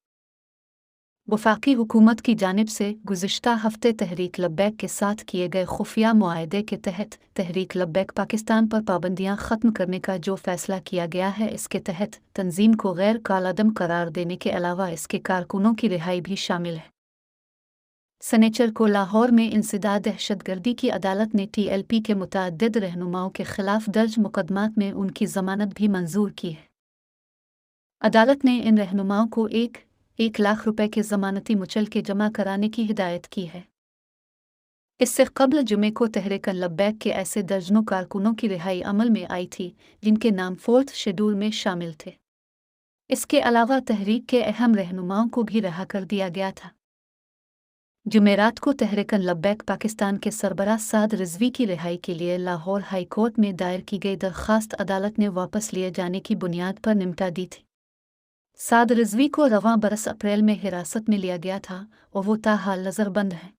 वफाकी हुकूमत की जानिब से गुज़िश्ता हफ्ते तहरीक लब्बैक के साथ किए गए खुफिया मुआहदे के तहत तहरीक लब्बैक पाकिस्तान पर पाबंदियां ख़त्म करने का जो फ़ैसला किया गया है, इसके तहत तंजीम को गैर कालादम करार देने के अलावा इसके कारकुनों की रिहाई भी शामिल है। सनेचर को लाहौर में इंसदाद दहशतगर्दी की अदालत ने TLP के मुतअद्दिद रहनुमाओं के खिलाफ दर्ज मुकदमात में उनकी ज़मानत भी मंजूर की है। अदालत ने इन रहनुमाओं को 1 लाख रुपए के ज़मानती मुचलके जमा कराने की हिदायत की है। इससे कबल जुमे को तहरीक लब्बैक के ऐसे दर्जनों कारकुनों की रिहाई अमल में आई थी जिनके नाम 4th शेड्यूल में शामिल थे। इसके अलावा तहरीक के अहम रहनुमाओं को भी रहा कर दिया गया था। जुमेरात को तहरीक लब्बैक पाकिस्तान के सरबराह साद रिजवी की रिहाई के लिए लाहौर हाई कोर्ट में दायर की गई दरख्वास्त अदालत ने वापस लिए जाने की बुनियाद पर निपटा दी थी। साद रिजवी को रवां बरस अप्रैल में हिरासत में लिया गया था और वो ताहाल नज़रबंद है।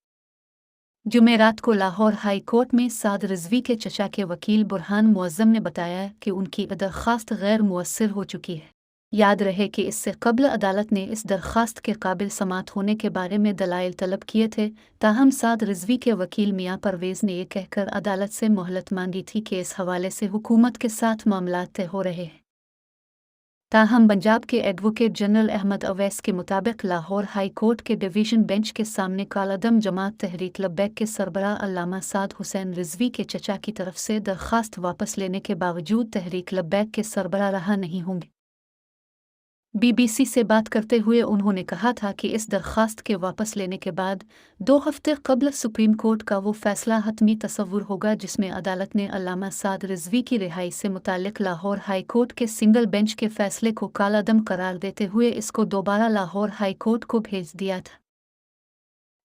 जुमेरात को लाहौर हाई कोर्ट में साद रिजवी के चचा के वकील बुरहान मुअज़्ज़म ने बताया कि उनकी दरख्वास्त गैर मुअस्सिर हो चुकी है। याद रहे कि इससे कबल अदालत ने इस दरख्वास्त के काबिल समात होने के बारे में दलाइल तलब किए थे। ताहम साद रिजवी के वकील मियां परवेज़ ने यह कहकर अदालत से मोहलत मांगी थी कि इस हवाले से हुकूमत के साथ मामलात तय हो रहे हैं। ताहम पंजाब के एडवोकेट जनरल अहमद अवैस के मुताबिक लाहौर हाई कोर्ट के डिवीज़न बेंच के सामने कालादम जमात तहरीक लब्बैक के सरबराह अल्लामा साद हुसैन रिजवी के चचा की तरफ से दरख्वास्त वापस लेने के बावजूद तहरीक लब्बैक के सरबराह रहा नहीं होंगे। BBC से बात करते हुए उन्होंने कहा था कि इस दरख्वास्त के वापस लेने के बाद 2 हफ्ते कबल सुप्रीम कोर्ट का वो फैसला हतमी तसव्वुर होगा जिसमें अदालत ने अल्लामा साद रिजवी की रिहाई से मुताल्लिक लाहौर हाई कोर्ट के सिंगल बेंच के फैसले को कालादम करार देते हुए इसको दोबारा लाहौर हाई कोर्ट को भेज दिया था।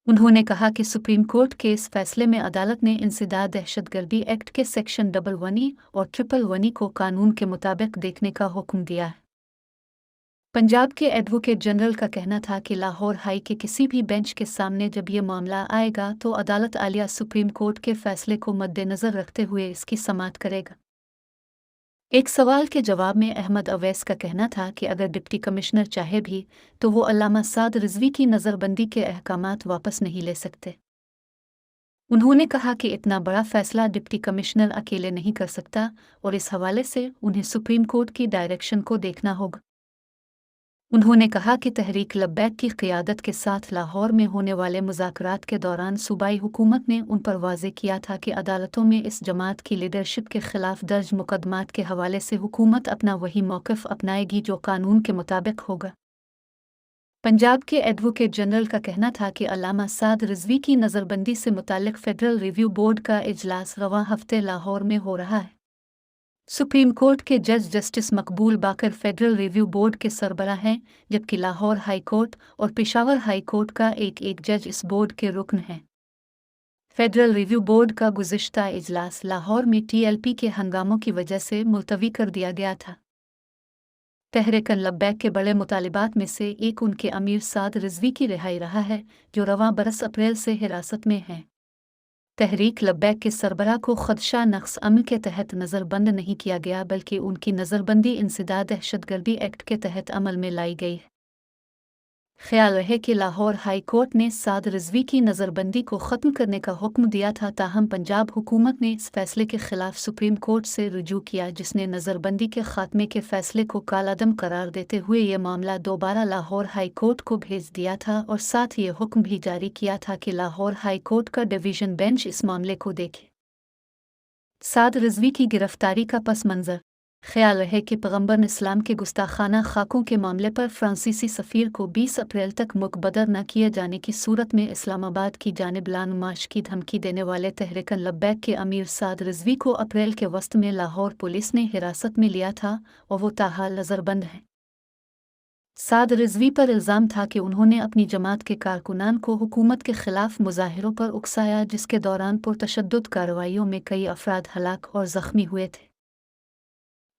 उन्होंने कहा कि सुप्रीम कोर्ट के इस फैसले में अदालत ने इंसदाद दहशतगर्दी एक्ट के सेक्शन 111 और 111 को कानून के मुताबिक देखने का हुक्म दिया है। पंजाब के एडवोकेट जनरल का कहना था कि लाहौर हाई के किसी भी बेंच के सामने जब ये मामला आएगा तो अदालत आलिया सुप्रीम कोर्ट के फैसले को मद्देनज़र रखते हुए इसकी समाअत करेगा। एक सवाल के जवाब में अहमद अवैस का कहना था कि अगर डिप्टी कमिश्नर चाहे भी तो वो अल्लामा साद रिजवी की नज़रबंदी के अहकामात वापस नहीं ले सकते। उन्होंने कहा कि इतना बड़ा फैसला डिप्टी कमिश्नर अकेले नहीं कर सकता और इस हवाले से उन्हें सुप्रीम कोर्ट की डायरेक्शन को देखना होगा। उन्होंने कहा कि तहरीक लब्बैक की क़ियादत के साथ लाहौर में होने वाले मुज़ाकरात के दौरान सूबाई हुकूमत ने उन पर वाज़े किया था कि अदालतों में इस जमात की लीडरशिप के ख़िलाफ़ दर्ज मुकदमात के हवाले से हुकूमत अपना वही मौक़िफ़ अपनाएगी जो कानून के मुताबिक होगा। पंजाब के एडवोकेट जनरल का कहना था कि अल्लामा साद रिजवी की नज़रबंदी से मुताल्लिक़ फ़ेडरल रिव्यू बोर्ड का इजलास रवां हफ्ते लाहौर में हो रहा है। सुप्रीम कोर्ट के जज जस्टिस मकबूल बाकर फेडरल रिव्यू बोर्ड के सरबराह हैं, जबकि लाहौर हाई कोर्ट और पेशावर हाई कोर्ट का एक जज इस बोर्ड के रुकन हैं। फेडरल रिव्यू बोर्ड का गुज़िश्ता इजलास लाहौर में TLP के हंगामों की वजह से मुलतवी कर दिया गया था। तहरीक लब्बैक के बड़े मुतालिबात में से एक उनके अमीर साद रिजवी की रिहाई रहा है, जो रवां बरस अप्रैल से हिरासत में हैं। तहरीक लब्बैक के सरबराह को खदशा नक्स अमल के तहत नज़रबंद नहीं किया गया, बल्कि उनकी नज़रबंदी इंसदाद दहशतगर्दी एक्ट के तहत अमल में लाई गई है। ख्याल रहे कि लाहौर हाई कोर्ट ने साद रिजवी की नज़रबंदी को ख़त्म करने का हुक्म दिया था, ताहम पंजाब हुकूमत ने इस फैसले के ख़िलाफ़ सुप्रीम कोर्ट से रुजू किया, जिसने नज़रबंदी के ख़ात्मे के फ़ैसले को कालादम करार देते हुए ये मामला दोबारा लाहौर हाई कोर्ट को भेज दिया था और साथ ये हुक्म भी जारी किया था कि लाहौर हाई कोर्ट का डिवीज़न बेंच इस मामले को देखे। साद रिजवी की गिरफ्तारी का पस मंज़र। ख्याल रहे कि पैगम्बर इस्लाम के गुस्ताखाना खाकों के मामले पर फ्रांसीसी सफ़ीर को 20 अप्रैल तक मुकबदर न किए जाने की सूरत में इस्लामाबाद की जानिब लान मार्च की धमकी देने वाले तहरीक लब्बैक के अमीर साद रिजवी को अप्रैल के वस्त में लाहौर पुलिस ने हिरासत में लिया था और वो ताहाल नज़रबंद हैं। साद रिजवी पर इल्ज़ाम था कि उन्होंने अपनी जमात के कारकुनान को हुकूमत के ख़िलाफ़ मुज़ाहिरों पर उकसाया, जिसके दौरान पुरतशद्दुद कार्रवाइयों में कई अफराद हलाक और ज़ख्मी हुए थे।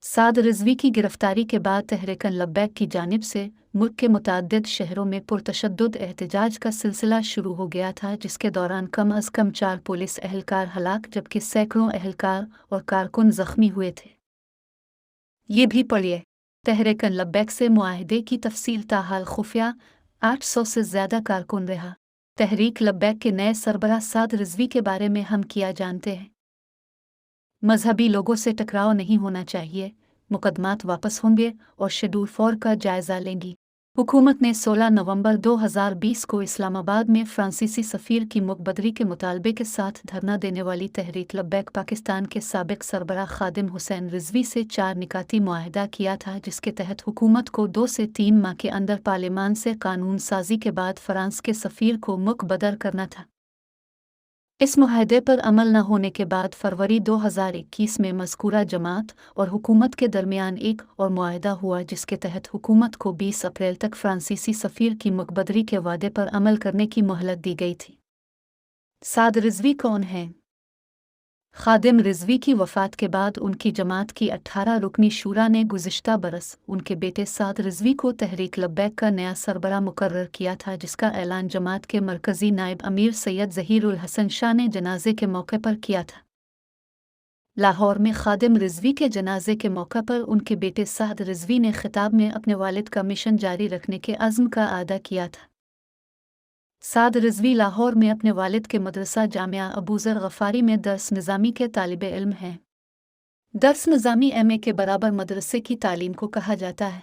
साद रिजवी की गिरफ्तारी के बाद तहरीक लब्बैक की जानिब से मुल्क के मुतअद्दिद शहरों में पुरतशद्दुद एहतजाज का सिलसिला शुरू हो गया था, जिसके दौरान कम अज़ कम 4 पुलिस एहलकार हलाक जबकि सैकड़ों एहलकार और कारकुन ज़ख्मी हुए थे। ये भी पढ़िए। तहरीक लब्बैक से मुआहदे की तफसील ताहाल खुफिया, 800 से ज़्यादा कारकुन रहा। तहरीक लब्बैक के नए सरबराह साद रिजवी के बारे में हम क्या जानते हैं? मजहबी लोगों से टकराव नहीं होना चाहिए, मुकदमात वापस होंगे और शेड्यूल 4 का जायजा लेंगी। हुकूमत ने 16 नवंबर 2020 को इस्लामाबाद में फ्रांसीसी सफ़ीर की मुकबदरी के मुतालबे के साथ धरना देने वाली तहरीक लब्बैक पाकिस्तान के साबिक सरबराह खादिम हुसैन रिजवी से 4 निकाती मुआहदा किया था, जिसके तहत हुकूमत को 2 से 3 माह के अंदर पार्लियामान से कानून साजी के बाद फ्रांस के सफ़ीर को मुकबदर करना था। इस मुआहदे पर अमल न होने के बाद फरवरी 2021 में मज़कूरा जमात और हुकूमत के दरमियान एक और मुआहदा हुआ, जिसके तहत हुकूमत को 20 अप्रैल तक फ्रांसीसी सफ़ीर की मुकबदरी के वादे पर अमल करने की मोहलत दी गई थी। साद रिजवी कौन हैं? खादिम रिजवी की वफ़ात के बाद उनकी जमात की 18 रुकनी शूरा ने गुज़िश्ता बरस उनके बेटे साद रिजवी को तहरीक लब्बैक का नया सरबराह मुकर्रर किया था, जिसका ऐलान जमात के मरकज़ी नायब अमीर सैयद ज़हीर उल हसन शाह ने जनाजे के मौके पर किया था। लाहौर में खादिम रिजवी के जनाजे के मौके पर उनके बेटे साद रिजवी ने खिताब में अपने वालिद का मिशन जारी रखने के अज़्म का आदा किया था। साद रिजवी लाहौर में अपने वालिद के मदरसा जामिया अबूज़र गफ़ारी में दर्स निज़ामी के तालिबे इल्म हैं। दर्स निज़ामी MA के बराबर मदरसे की तालीम को कहा जाता है।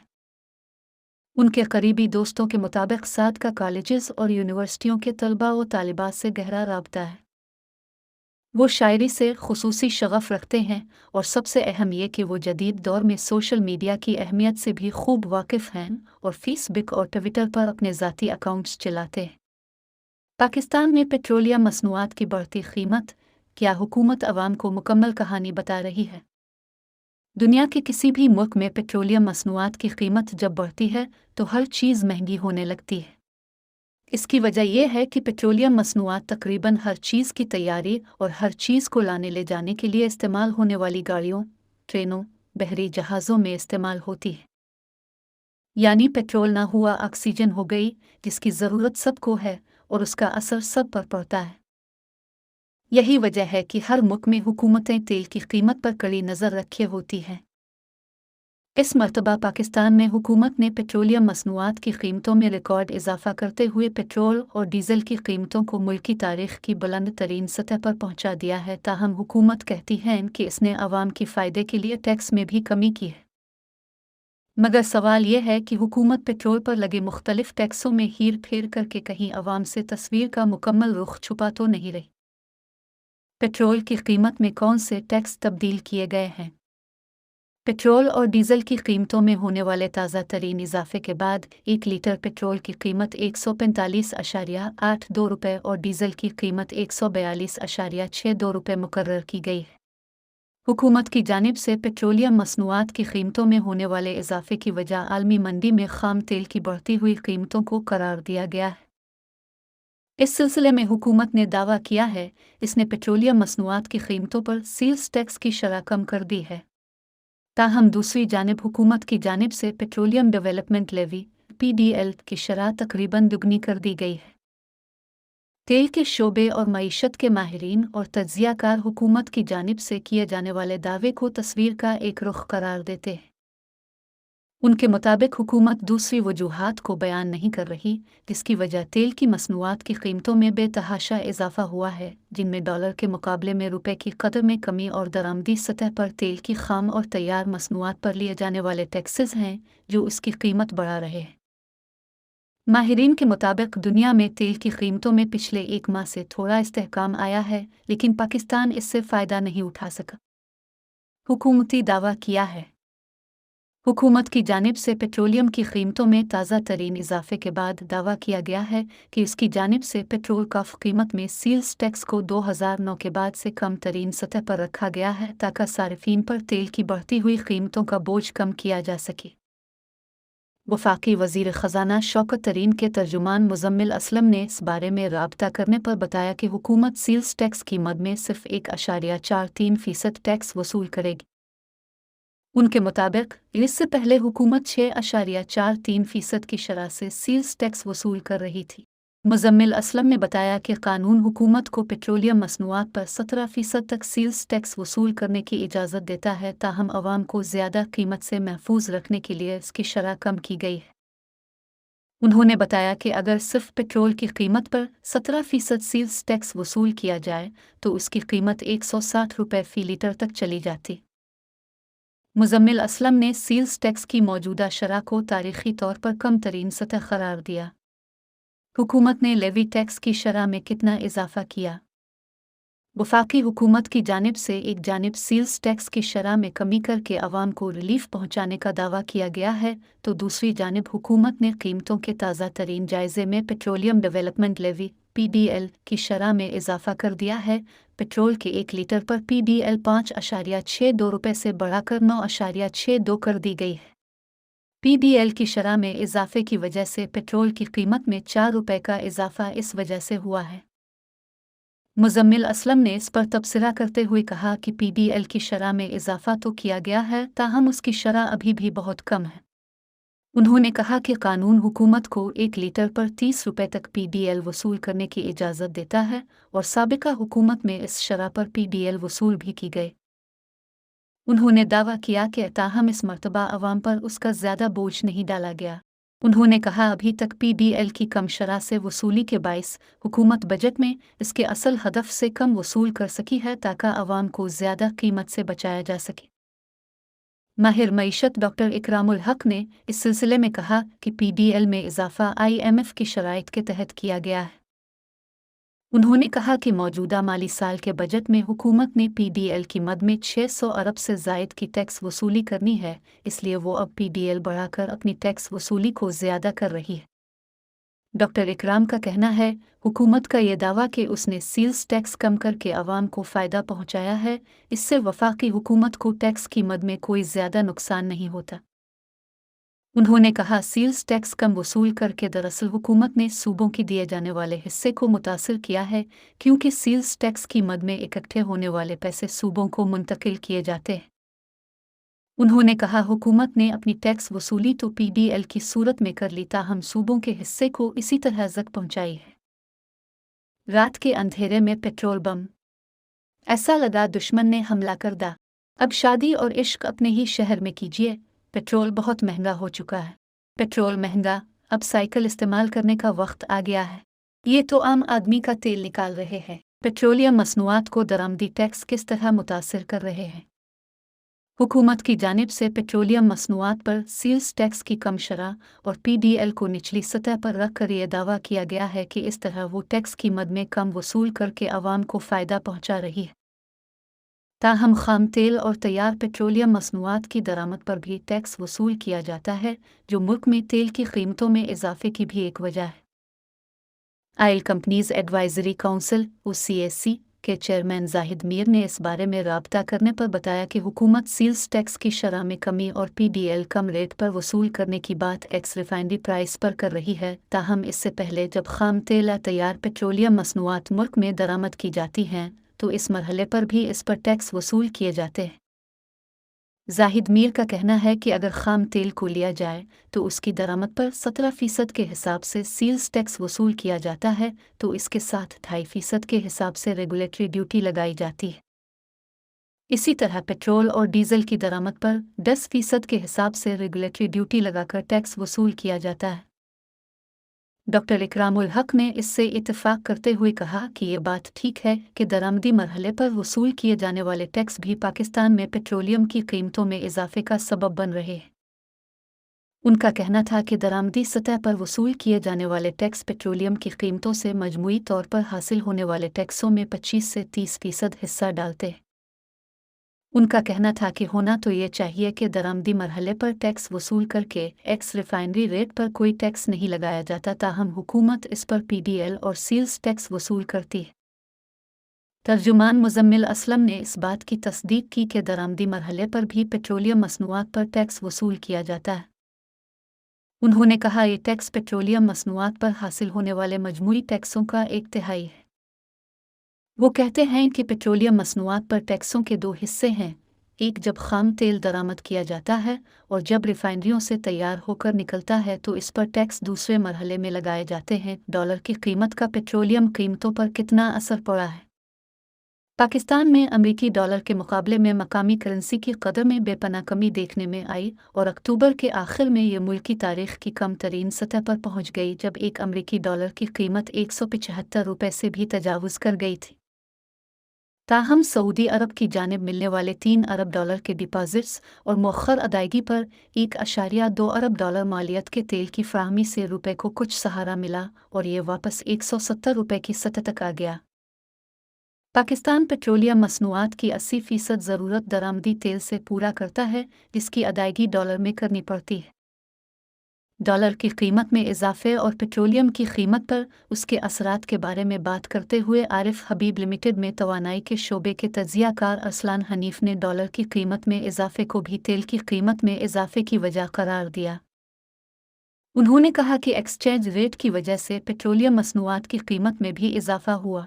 उनके करीबी दोस्तों के मुताबिक साद का कॉलेजेस और यूनिवर्सिटियों के तलबा व तालिबात से गहरा राबता है। वो शायरी से खुसूसी शगफ रखते हैं और सबसे अहम ये कि वो जदीद दौर में सोशल मीडिया की अहमियत से भी खूब वाकिफ़ हैं और फेसबुक और ट्विटर पर अपने ज़ाती अकाउंट्स चलाते हैं। पाकिस्तान में पेट्रोलियम मसनूआत की बढ़ती कीमत, क्या हुकूमत अवाम को मुकम्मल कहानी बता रही है? दुनिया के किसी भी मुल्क में पेट्रोलियम मसनूआत की कीमत जब बढ़ती है तो हर चीज़ महंगी होने लगती है। इसकी वजह यह है कि पेट्रोलियम मसनूआत तकरीबन हर चीज़ की तैयारी और हर चीज़ को लाने ले जाने के लिए इस्तेमाल होने वाली गाड़ियों, ट्रेनों, बहरी जहाज़ों में इस्तेमाल होती है। यानी पेट्रोल ना हुआ ऑक्सीजन हो गई, जिसकी ज़रूरत सबको है और उसका असर सब पर पड़ता है। यही वजह है कि हर मुल्क में हुकूमतें तेल की कीमत पर कड़ी नज़र रखे होती हैं। इस मर्तबा पाकिस्तान में हुकूमत ने पेट्रोलियम मसनूआत की कीमतों में रिकॉर्ड इजाफा करते हुए पेट्रोल और डीजल की कीमतों को मुल्की तारीख की बुलंद तरीन सतह पर पहुंचा दिया है। ताहम हुकूमत कहती है कि इसने अवाम के फ़ायदे के लिए टैक्स में भी कमी की है। मगर सवाल यह है कि हुकूमत पेट्रोल पर लगे मुख्तलिफ टैक्सों में हीर फेर करके कहीं अवाम से तस्वीर का मुकम्मल रुख छुपा तो नहीं रही। पेट्रोल की कीमत में कौन से टैक्स तब्दील किए गए हैं? पेट्रोल और डीजल की कीमतों में होने वाले ताज़ा तरीन इजाफे के बाद 1 लीटर पेट्रोल की कीमत 145.82 रुपये और डीजल की कीमत 142.62 रुपये मुकर्रर की गई है। हुकूमत की जानिब से पेट्रोलियम मसनूआत की कीमतों में होने वाले इजाफे की वजह आलमी मंडी में खाम तेल की बढ़ती हुई कीमतों को करार दिया गया है। इस सिलसिले में हुकूमत ने दावा किया है इसने पेट्रोलियम मसनूआत की कीमतों पर सेल्स टैक्स की शरह कम कर दी है। ताहम दूसरी जानिब हुकूमत की जानिब से पेट्रोलियम डेवलपमेंट लेवी (PDL) की शरह तकरीबन दुगनी कर दी गई है। तेल के शोबे और मईशत के माहिरीन और तज्जियाकार हुकूमत की जानिब से किए जाने वाले दावे को तस्वीर का एक रुख करार देते हैं। उनके मुताबिक हुकूमत दूसरी वजूहात को बयान नहीं कर रही, जिसकी वजह तेल की मसनूआत की कीमतों में बेतहाशा इजाफा हुआ है, जिनमें डॉलर के मुकाबले में रुपए की कदर में कमी और दरामदी सतह पर तेल की खाम और तैयार मसनूआत पर लिए जाने वाले टैक्सेस हैं, जो उसकी कीमत बढ़ा रहे हैं। माहिरीन के मुताबिक दुनिया में तेल की कीमतों में पिछले 1 माह से थोड़ा इस्तेहकाम आया है, लेकिन पाकिस्तान इससे फ़ायदा नहीं उठा सका। हुकूमती दावा किया है। हुकूमत की जानिब से पेट्रोलियम की कीमतों में ताज़ा तरीन इजाफे के बाद दावा किया गया है कि उसकी जानिब से पेट्रोल का कीमत में सेल्स टैक्स को 2009 के बाद से कम तरीन सतह पर रखा गया है, ताकि सारिफीन पर तेल की बढ़ती हुई कीमतों का बोझ कम किया जा सके। वफाकी वज़ीर ख़ज़ाना शौकत तरीन के तर्जुमान मुज़म्मिल असलम ने इस बारे में राब्ता करने पर बताया कि हुकूमत सेल्स टैक्स की मद में सिर्फ 1.43% टैक्स वसूल करेगी। उनके मुताबिक इससे पहले हुकूमत 6.43% की शरह से सेल्स टैक्स वसूल कर रही थी। मुज़म्मिल असलम ने बताया कि कानून हुकूमत को पेट्रोलियम मसनूआत पर 17% तक सेल्स टैक्स वसूल करने की इजाज़त देता है, ताहम अवाम को ज़्यादा कीमत से महफूज रखने के लिए इसकी शरह कम की गई है। उन्होंने बताया कि अगर सिर्फ पेट्रोल की कीमत पर 17% सेल्स टैक्स वसूल किया जाए तो उसकी कीमत 160 रुपये फ़ी लीटर तक चली जाती। मुज़म्मिल असलम ने सेल्स टैक्स की मौजूदा शरह को तारीख़ी तौर पर कम तरीन सतह करार दिया। हुकूमत ने लेवी टैक्स की शरह में कितना इजाफा किया? वफाकी हुकूमत की जानिब से एक जानिब सेल्स टैक्स की शरह में कमी करके अवाम को रिलीफ पहुंचाने का दावा किया गया है, तो दूसरी जानिब हुकूमत ने कीमतों के ताज़ा तरीन जायज़े में पेट्रोलियम डेवलपमेंट लेवी (PDL) की शरह में इजाफा कर दिया है। पेट्रोल के 1 लीटर पर PDL 5.62 रुपये से बढ़ाकर 9.62 कर दी गई है। PDL की शरह में इजाफे की वजह से पेट्रोल की कीमत में 4 रुपये का इजाफा इस वजह से हुआ है। मुज़म्मिल असलम ने इस पर तबसरा करते हुए कहा कि PDL की शरह में इजाफा तो किया गया है, ताहम उसकी शरह अभी भी बहुत कम है। उन्होंने कहा कि कानून हुकूमत को 1 लीटर पर 30 रुपये तक PDL वसूल करने की इजाज़त देता है और साबिका हुकूमत में इस शरह पर PDL वसूल भी की गई। उन्होंने दावा किया कि ताहम इस मर्तबा अवाम पर उसका ज़्यादा बोझ नहीं डाला गया। उन्होंने कहा अभी तक PDL की कम शरह से वसूली के बाइस हुकूमत बजट में इसके असल हदफ से कम वसूल कर सकी है, ताकि अवाम को ज़्यादा कीमत से बचाया जा सके। माहिर मईशत डॉक्टर इकरामुल हक ने इस सिलसिले में कहा कि PDL में इजाफा IMF की शराइत के तहत किया गया है। उन्होंने कहा कि मौजूदा माली साल के बजट में हुकूमत ने पीडीएल की मद में 600 अरब से ज़ायद की टैक्स वसूली करनी है, इसलिए वो अब पीडीएल बढ़ाकर अपनी टैक्स वसूली को ज़्यादा कर रही है। डॉक्टर इकराम का कहना है, हुकूमत का ये दावा कि उसने सील्स टैक्स कम करके आवाम को फ़ायदा पहुंचाया है, इससे वफाकी हुकूमत को टैक्स की मद में कोई ज़्यादा नुकसान नहीं होता। उन्होंने कहा, सील्स टैक्स कम वसूल करके दरअसल हुकूमत ने सूबों की दिए जाने वाले हिस्से को मुतासिर किया है, क्योंकि सील्स टैक्स की मद में इकट्ठे होने वाले पैसे सूबों को मुंतकिल किए जाते हैं। उन्होंने कहा, हुकूमत ने अपनी टैक्स वसूली तो पीडीएल की सूरत में कर ली, ताहम सूबों के हिस्से को इसी तरह जक पहुंचाई है। रात के अंधेरे में पेट्रोल बम, ऐसा लगा दुश्मन ने हमला कर दा। अब शादी और इश्क अपने ही शहर में कीजिए, पेट्रोल बहुत महंगा हो चुका है। पेट्रोल महंगा, अब साइकिल इस्तेमाल करने का वक्त आ गया है। ये तो आम आदमी का तेल निकाल रहे हैं। पेट्रोलियम मसनूआत को दरामदी टैक्स किस तरह मुतासिर कर रहे हैं? हुकूमत की जानिब से पेट्रोलियम मसनूआत पर सील्स टैक्स की कम शरह और पीडीएल को निचली सतह पर रख कर ये दावा किया गया है कि इस तरह वो टैक्स की मद में कम वसूल करके आवाम को फ़ायदा पहुंचा रही है। ताहम खाम तेल और तैयार पेट्रोलियम मसनूआत की दरामद पर भी टैक्स वसूल किया जाता है, जो मुल्क में तेल की कीमतों में इजाफे की भी एक वजह है। Oil companies advisory council (OCAC) के चेयरमैन जाहिद मीर ने इस बारे में राब्ता करने पर बताया कि हुकूमत सील्स टैक्स की शरह में कमी और पीडीएल कम रेट पर वसूल करने की बात एक्स रिफाइनरी प्राइस पर कर रही है। ताहम इससे पहले जब खाम तेल या तैयार पेट्रोलियम मसनूआत मुल्क में दरामद की जाती हैं तो इस मरहले पर भी इस पर टैक्स वसूल किए जाते हैं। जाहिद मीर का कहना है कि अगर खाम तेल को लिया जाए तो उसकी दरामद पर 17% के हिसाब से सील्स टैक्स वसूल किया जाता है, तो इसके साथ 2.5% के हिसाब से रेगुलेटरी ड्यूटी लगाई जाती है। इसी तरह पेट्रोल और डीजल की दरामद पर 10% के हिसाब से रेगुलेटरी ड्यूटी लगाकर टैक्स वसूल किया जाता है। डॉक्टर इकरामुल हक ने इससे इत्तेफाक करते हुए कहा कि ये बात ठीक है कि दरामदी मरहले पर वसूल किए जाने वाले टैक्स भी पाकिस्तान में पेट्रोलियम की कीमतों में इजाफे का सबब बन रहे हैं। उनका कहना था कि दरामदी सतह पर वसूल किए जाने वाले टैक्स पेट्रोलियम की कीमतों से मजमूई तौर पर हासिल होने वाले टैक्सों में 25 से 30% हिस्सा डालते हैं। उनका कहना था कि होना तो ये चाहिए कि दरामदी मरहले पर टैक्स वसूल करके एक्स रिफाइनरी रेट पर कोई टैक्स नहीं लगाया जाता, ताहम हुकूमत इस पर पीडीएल और सील्स टैक्स वसूल करती है। तर्जुमान मुजम्मिल असलम ने इस बात की तस्दीक की कि दरामदी मरहले पर भी पेट्रोलियम मसनूआत पर टैक्स वसूल किया जाता है। उन्होंने कहा, ये टैक्स पेट्रोलियम मसनूआत पर हासिल होने वाले मजमूई टैक्सों का 1/3 है। वो कहते हैं कि पेट्रोलियम मसनूआत पर टैक्सों के 2 हिस्से हैं, एक जब खाम तेल दरामद किया जाता है और जब रिफाइनरियों से तैयार होकर निकलता है तो इस पर टैक्स दूसरे मरहले में लगाए जाते हैं। डॉलर की कीमत का पेट्रोलियम कीमतों पर कितना असर पड़ा है? पाकिस्तान में अमरीकी डॉलर के मुकाबले में मकामी करेंसी की कदर में बेपनाह कमी देखने में आई और अक्टूबर के आखिर में ये मुल्क की तारीख की कम तरीन सतह पर पहुँच गई, जब एक अमरीकी डॉलर की कीमत 175 रुपये से भी तजावुज़ कर गई थी। ताहम सऊदी अरब की जानिब मिलने वाले 3 अरब डॉलर के डिपॉजिट्स और मौखर अदायगी पर 1.2 अरब डॉलर मालियत के तेल की फ्राहमी से रुपए को कुछ सहारा मिला और ये वापस 170 रुपये की सतह तक आ गया। पाकिस्तान पेट्रोलियम मसनूआत की 80% ज़रूरत दरामदी तेल से पूरा करता है, जिसकी अदायगी डॉलर में करनी पड़ती है। डॉलर की कीमत में इजाफे और पेट्रोलियम की कीमत पर उसके असरात के बारे में बात करते हुए आरिफ हबीब लिमिटेड में तवानाई के शोबे के तज्जियाकार अरसलान हनीफ ने डॉलर की कीमत में इजाफे को भी तेल की कीमत में इजाफे की वजह करार दिया। उन्होंने कहा कि एक्सचेंज रेट की वजह से पेट्रोलियम मसनूआत की कीमत में भी इजाफा हुआ।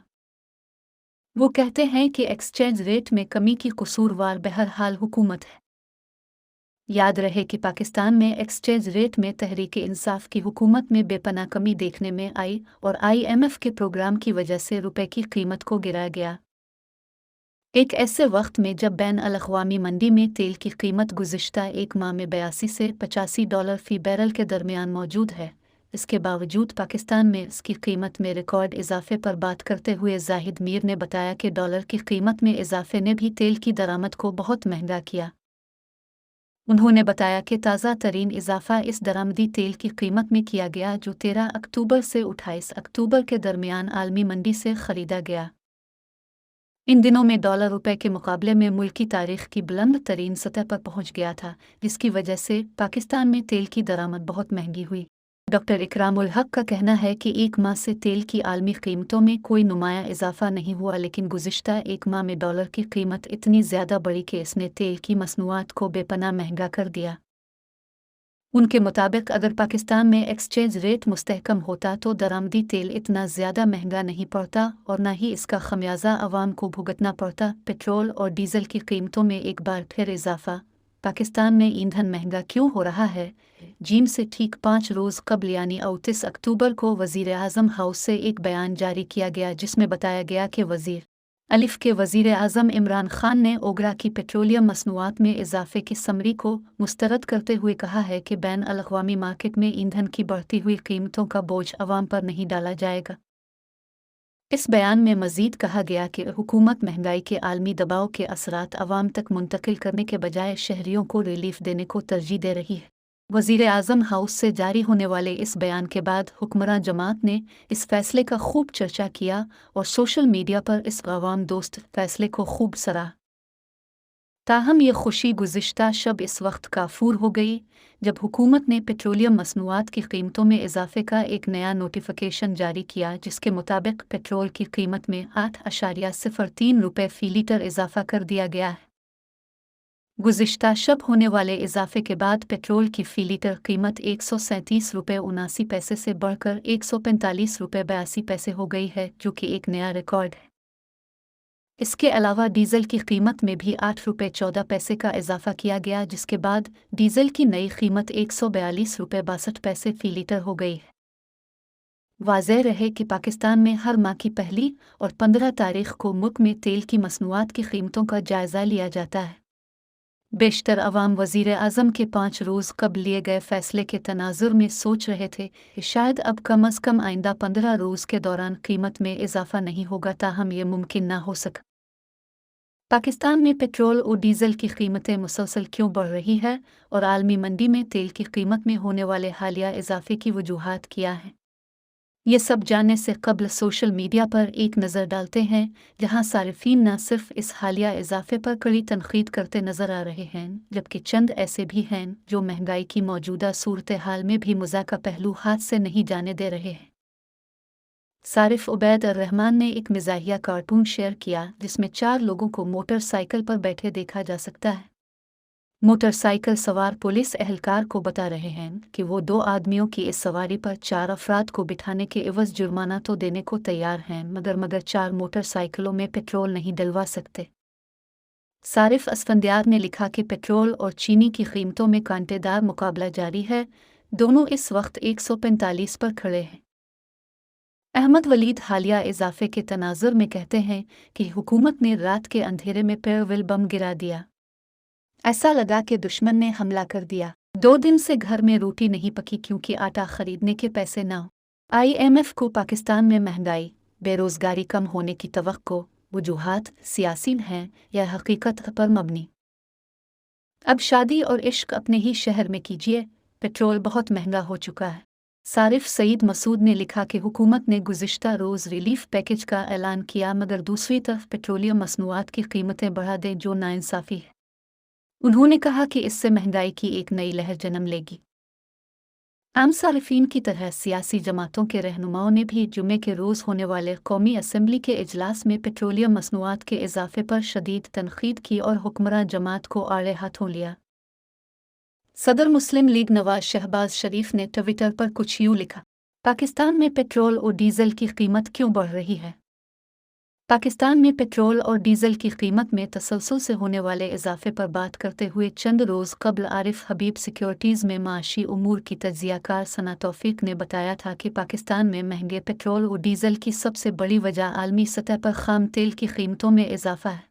वो कहते हैं कि एक्सचेंज रेट में कमी की कसूरवार बहरहाल हुकूमत है। याद रहे कि पाकिस्तान में एक्सचेंज रेट में तहरीक इंसाफ की हुकूमत में बेपनाह कमी देखने में आई और IMF के प्रोग्राम की वजह से रुपए की कीमत को गिराया गया। एक ऐसे वक्त में जब बैन अल-अक़वामी मंडी में तेल की कीमत गुज़िश्ता एक माह में 82 से 85 डॉलर फ़ी बैरल के दरमियान मौजूद है, इसके बावजूद पाकिस्तान में इसकी कीमत में रिकॉर्ड इजाफे पर बात करते हुए जाहिद मीर ने बताया कि डॉलर की कीमत में इजाफे ने भी तेल की दरामद को बहुत महंगा किया। उन्होंने बताया कि ताज़ा तरीन इजाफा इस दरामदी तेल की कीमत में किया गया जो 13 अक्टूबर से 28 अक्टूबर के दरमियान आलमी मंडी से खरीदा गया। इन दिनों में डॉलर रुपए के मुकाबले में मुल्क की तारीख की बुलंद तरीन सतह पर पहुंच गया था, जिसकी वजह से पाकिस्तान में तेल की दरामद बहुत महंगी हुई। डॉक्टर इकरामुल हक का कहना है कि एक माह से तेल की आलमी कीमतों में कोई नुमाया इजाफा नहीं हुआ, लेकिन गुज़िश्ता एक माह में डॉलर की कीमत इतनी ज़्यादा बढ़ी कि इसने तेल की मसनूआत को बेपनाह महंगा कर दिया। उनके मुताबिक अगर पाकिस्तान में एक्सचेंज रेट मुस्तहकम होता तो दरामदी तेल इतना ज़्यादा महंगा नहीं पड़ता और न ही इसका खमियाजा अवाम को भुगतना पड़ता। पेट्रोल और डीजल की कीमतों में एक बार फिर इजाफा। पाकिस्तान में ईंधन महंगा क्यों हो रहा है? जीम से ठीक 5 रोज़ कबल यानी 29 अक्टूबर को वज़ीर आज़म हाउस से एक बयान जारी किया गया, जिसमें बताया गया कि वज़ीर अलिफ के वज़ीर आज़म इमरान खान ने ओगरा की पेट्रोलियम मसनूआत में इजाफे की समरी को मुस्तरद करते हुए कहा है कि बैन अल-अक़वामी मार्केट में ईंधन की बढ़ती हुई कीमतों का बोझ अवाम पर नहीं डाला जाएगा। इस बयान में मज़ीद कहा गया कि हुकूमत महंगाई के आलमी दबाव के असरात अवाम तक मुंतकिल करने के बजाय शहरियों को रिलीफ देने को तरजीह दे रही है। वज़ीर आज़म हाउस से जारी होने वाले इस बयान के बाद हुक्मरान जमात ने इस फैसले का खूब चर्चा किया और सोशल मीडिया पर इस अवाम दोस्त फैसले को खूब सराहा। ताहम ये खुशी गुज़िश्ता शब इस वक्त काफूर हो गई जब हुकूमत ने पेट्रोलियम मसनूआत की कीमतों में इजाफे का एक नया नोटिफिकेशन जारी किया, जिसके मुताबिक पेट्रोल की कीमत में 8.03 रुपये फ़ी लीटर इजाफा कर दिया गया है। गुज़िश्ता शब होने वाले इजाफे के बाद पेट्रोल की फ़ी लीटर कीमत 137 रुपये 79 पैसे से बढ़कर 145 रुपये 82 पैसे हो गई है, जो कि एक नया रिकॉर्ड है। इसके अलावा डीजल की कीमत में भी 8 रुपये 14 पैसे का इजाफा किया गया, जिसके बाद डीजल की नई कीमत 142 रुपये 62 पैसे फ़ी लीटर हो गई है। वाज़ेह रहे कि पाकिस्तान में हर माह की पहली और 15 तारीख को मुल्क में तेल की मसनूआत की कीमतों का जायज़ा लिया जाता है। बेशतर अवाम वज़ीर आज़म के 5 रोज़ कबल लिए गए फ़ैसले के तनाज़ुर में सोच रहे थे कि शायद अब कम अज़ कम आइंदा 15 रोज़ के दौरान कीमत में इजाफा नहीं होगा, ताहम ये मुमकिन ना हो सका। पाकिस्तान में पेट्रोल और डीजल की कीमतें मुसलसल क्यों बढ़ रही है और आलमी मंडी में तेल की कीमत में होने वाले हालिया इजाफे की वजूहात क्या हैं? ये सब जानने से कबल सोशल मीडिया पर एक नज़र डालते हैं, जहां सारिफीन न सिर्फ इस हालिया इजाफे पर कड़ी तनकीद करते नज़र आ रहे हैं, जबकि चंद ऐसे भी हैं जो महंगाई की मौजूदा सूरत हाल में भी मज़ाक़ा पहलू हाथ से नहीं जाने दे रहे हैं। सारिफ उबैद रहमान ने एक मिज़ाहिया कार्टून शेयर किया, जिसमें 4 लोगों को मोटरसाइकिल पर बैठे देखा जा सकता है। मोटरसाइकिल सवार पुलिस एहलकार को बता रहे हैं कि वो 2 आदमियों की इस सवारी पर 4 अफराद को बिठाने के एवज़ जुर्माना तो देने को तैयार हैं, मगर 4 मोटरसाइकिलों में पेट्रोल नहीं डलवा सकते। सारिफ असफंदियार ने लिखा कि पेट्रोल और चीनी की कीमतों में कांटेदार मुकाबला जारी है, दोनों इस वक्त 145 पर खड़े हैं। अहमद वलीद हालिया इजाफे के तनाजुर में कहते हैं कि हुकूमत ने रात के अंधेरे में पेट्रोल बम गिरा दिया। ऐसा लगा कि दुश्मन ने हमला कर दिया। 2 दिन से घर में रोटी नहीं पकी क्योंकि आटा खरीदने के पैसे न हो। IMF को पाकिस्तान में महंगाई, बेरोजगारी कम होने की तवक्को वजूहात सियासी हैं या हकीकत पर मबनी। अब शादी और इश्क अपने ही शहर में कीजिए, पेट्रोल बहुत महंगा हो चुका है। सारिफ सईद मसूद ने लिखा कि हुकूमत ने गुज़िश्ता रोज़ रिलीफ पैकेज का ऐलान किया, मगर दूसरी तरफ पेट्रोलियम मसनूआत की कीमतें बढ़ा दें, जो नाइंसाफ़ी है। उन्होंने कहा कि इससे महंगाई की एक नई लहर जन्म लेगी। आम सारिफीन की तरह सियासी जमातों के रहनुमाओं ने भी जुमे के रोज़ होने वाले कौमी असम्बली के इजलास में पेट्रोलियम मसनूआत के इजाफे पर शदीद तनकीद की और हुक्मरान जमात को आड़े हाथों लिया। सदर मुस्लिम लीग नवाज शहबाज शरीफ ने ट्विटर पर कुछ यूँ लिखा, पाकिस्तान में पेट्रोल और डीजल की कीमत क्यों बढ़ रही है? पाकिस्तान में पेट्रोल और डीजल की कीमत में तसलसल से होने वाले इजाफे पर बात करते हुए चंद रोज़ कबल आरिफ हबीब सिक्योरिटीज़ में माशी उमूर की तज्ज़ियाकार सना तौफीक ने बताया था कि पाकिस्तान में महंगे पेट्रोल और डीजल की सबसे बड़ी वजह आलमी सतह पर खाम तेल की कीमतों में इजाफा है।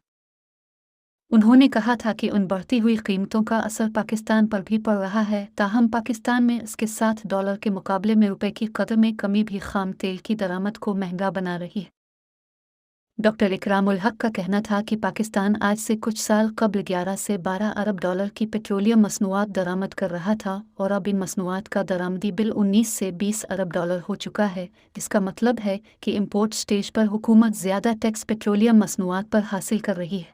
उन्होंने कहा था कि उन बढ़ती हुई कीमतों का असर पाकिस्तान पर भी पड़ रहा है, ताहम पाकिस्तान में इसके साथ डॉलर के मुकाबले में रुपए की कदर में कमी भी खाम तेल की दरामद को महंगा बना रही है। डॉक्टर इकराम उल हक का कहना था कि पाकिस्तान आज से कुछ साल कबल 11 से 12 अरब डॉलर की पेट्रोलियम मसनूआत दरामद कर रहा था और अब इन मसनूआत का दरामदी बिल 19 से 20 अरब डॉलर हो चुका है। इसका मतलब है कि इंपोर्ट स्टेज पर हुकूमत ज़्यादा टैक्स पेट्रोलियम मसनूआत पर हासिल कर रही है।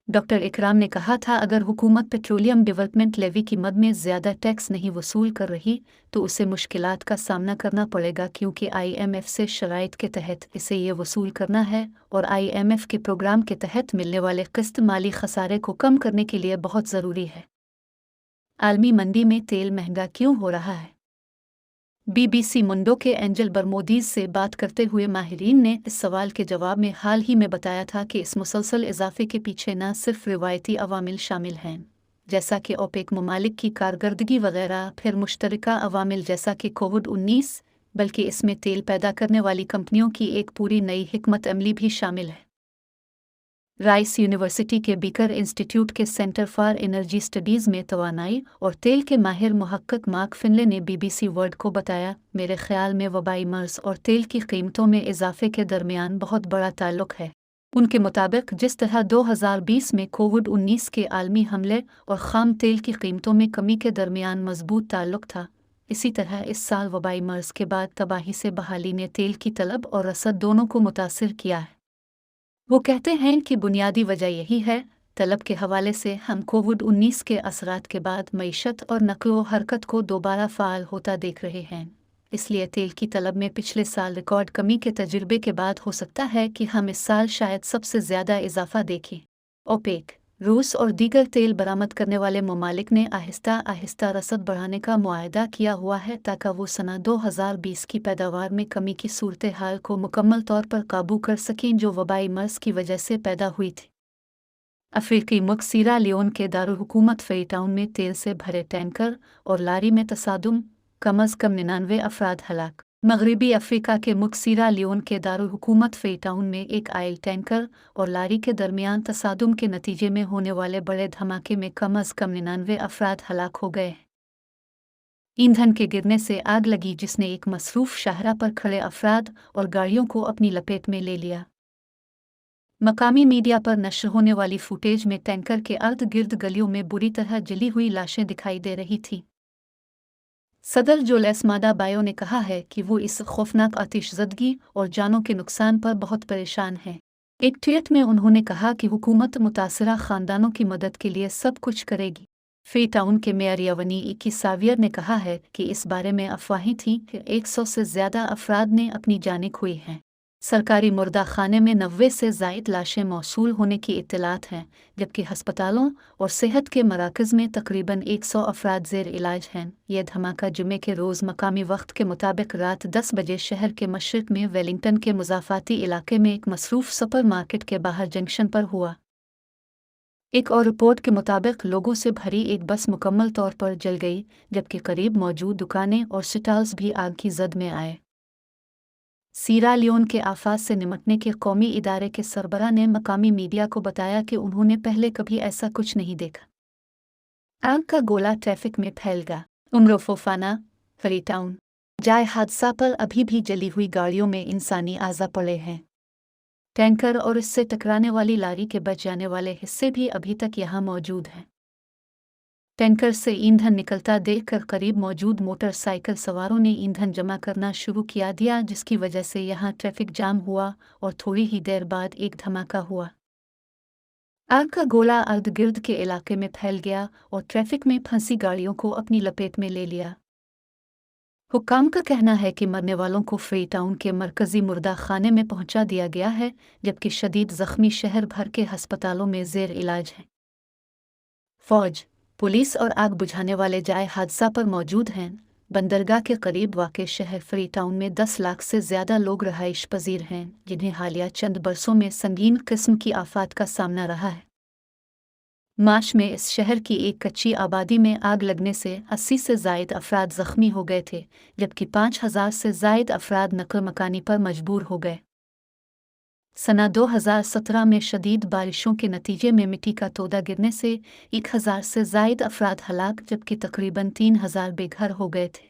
डॉक्टर इकराम ने कहा था, अगर हुकूमत पेट्रोलियम डेवलपमेंट लेवी की मद में ज़्यादा टैक्स नहीं वसूल कर रही तो उसे मुश्किलात का सामना करना पड़ेगा, क्योंकि IMF से शराइत के तहत इसे ये वसूल करना है और IMF के प्रोग्राम के तहत मिलने वाले किस्त माली खसारे को कम करने के लिए बहुत ज़रूरी है। आलमी मंडी में तेल महंगा क्यों हो रहा है? BBC मुंडो के एंजल बरमोदीज से बात करते हुए माहिरीन ने इस सवाल के जवाब में हाल ही में बताया था कि इस मुसलसल इजाफे के पीछे न सिर्फ रिवायती अवामिल शामिल हैं, जैसा कि ओपेक ममालिक की कारकर्दगी वगैरह, फिर मुश्तरका अवामिल जैसा कि कोविड-19, बल्कि इसमें तेल पैदा करने वाली कंपनियों की एक पूरी नई हिकमत अमली भी शामिल है। राइस यूनिवर्सिटी के बीकर इंस्टीट्यूट के सेंटर फॉर एनर्जी स्टडीज़ में तवानाई और तेल के माहिर मुहक्किक मार्क फिनले ने BBC वर्ल्ड को बताया, मेरे ख्याल में वबाई मर्ज और तेल की कीमतों में इजाफे के दरमियान बहुत बड़ा ताल्लुक है। उनके मुताबिक जिस तरह 2020 में कोविड-19 के आलमी हमले और खाम तेल की कीमतों में कमी के दरमियान मजबूत ताल्लुक था, इसी तरह इस साल वबाई मर्ज के बाद तबाही से बहाली ने तेल की तलब और रसद दोनों को मुतासिर किया है। वो कहते हैं कि बुनियादी वजह यही है, तलब के हवाले से हम कोविड-19 के असरात के बाद मईशत और नक़्ल हरकत को दोबारा फ़ाल होता देख रहे हैं। इसलिए तेल की तलब में पिछले साल रिकॉर्ड कमी के तजुर्बे के बाद हो सकता है कि हम इस साल शायद सबसे ज़्यादा इजाफा देखें। ओपेक, रूस और दीगर तेल बरामद करने वाले ममालिक ने आहिस्ता आहिस्ता रसद बढ़ाने का मुआहदा किया हुआ है ताकि वो सना 2020 की पैदावार में कमी की सूरत हाल को मुकम्मल तौर पर काबू कर सकें जो वबाई मर्ज की वजह से पैदा हुई थी। अफ्रीकी मुल्क सीरा लियोन के दारुल हुकूमत फ्रीटाउन में तेल से भरे टैंकर और लारी में तसादुम, कम अज़ कम 99 अफराद हलाक। मगरबी अफ्रीका के मुल्क सीरा लियोन के दारुल हुकूमत फ्रीटाउन में एक आयल टैंकर और लारी के दरमियान तसादुम के नतीजे में होने वाले बड़े धमाके में कम अज़ कम 99 अफराद हलाक हो गए। ईंधन के गिरने से आग लगी जिसने एक मसरूफ शाहरा पर खड़े अफराद और गाड़ियों को अपनी लपेट में ले लिया। मकामी मीडिया पर नश्र होने वाली फुटेज में टैंकर के अर्द गिर्द गलियों में बुरी तरह जली हुई लाशें दिखाई दे रही थीं। सदर जुल्स मादा बायो ने कहा है कि वो इस खौफनाक आतिशज़दगी और जानों के नुकसान पर बहुत परेशान हैं। एक ट्वीट में उन्होंने कहा कि हुकूमत मुतासरा ख़ानदानों की मदद के लिए सब कुछ करेगी। फ्रीटाउन के मेयर यवनी इकी सावियर ने कहा है कि इस बारे में अफवाहें थीं कि 100 से ज़्यादा अफराद ने अपनी जानें खोई हैं। सरकारी मुर्दा खाने में 90 से ज़ायद लाशें मौसूल होने की इत्तलात हैं, जबकि हस्पतालों और सेहत के मराकज़ में तकरीबन 100 अफराद ज़ेर इलाज हैं। यह धमाका जुमे के रोज़ मकामी वक्त के मुताबिक रात 10 बजे शहर के मशरिक़ में वेलिंगटन के मुज़ाफ़ाती इलाके में एक मसरूफ़ सुपर मार्केट के बाहर जंक्शन पर हुआ। एक और रिपोर्ट के मुताबिक लोगों से भरी एक बस मुकम्मल तौर पर जल गई, जबकि करीब मौजूद दुकानें और स्टॉल्स भी आग की जद में आए। सीरा लियोन के आफात से निमटने के कौमी इदारे के सरबराह ने मकामी मीडिया को बताया कि उन्होंने पहले कभी ऐसा कुछ नहीं देखा। आग का गोला ट्रैफिक में फैल गया। उम्र फोफाना, फ्रीटाउन। जाए हादसा पर अभी भी जली हुई गाड़ियों में इंसानी आज़ा पड़े हैं। टैंकर और इससे टकराने वाली लारी के बच जाने वाले हिस्से भी अभी तक यहाँ मौजूद हैं। टैंकर से ईंधन निकलता देखकर करीब मौजूद मोटरसाइकिल सवारों ने ईंधन जमा करना शुरू किया दिया, जिसकी वजह से यहाँ ट्रैफिक जाम हुआ और थोड़ी ही देर बाद एक धमाका हुआ। आग का गोला अर्द गिर्द के इलाके में फैल गया और ट्रैफिक में फंसी गाड़ियों को अपनी लपेट में ले लिया। हुक्काम का कहना है कि मरने वालों को फ्रीटाउन के मरकजी मुर्दा खाने में पहुंचा दिया गया है, जबकि शदीद जख्मी शहर भर के हस्पतालों में ज़ेर इलाज हैं। फौज, पुलिस और आग बुझाने वाले जाए हादसा पर मौजूद हैं। बंदरगाह के करीब वाक़े शहर फ्रीटाउन में 10 लाख से ज़्यादा लोग रहाइश पजीर हैं, जिन्हें हालिया चंद बरसों में संगीन किस्म की आफात का सामना रहा है। मार्च में इस शहर की एक कच्ची आबादी में आग लगने से 80 से ज़ायद अफराद ज़ख्मी हो गए थे, जबकि 5000 से ज़ायद अफराद नक़ल मकानी पर मजबूर हो गए। सना 2017 में शदीद बारिशों के नतीजे में मिट्टी का तोदा गिरने से 1000 से ज़ायद अफराद हलाक, जबकि तकरीबन 3000 बेघर हो गए थे।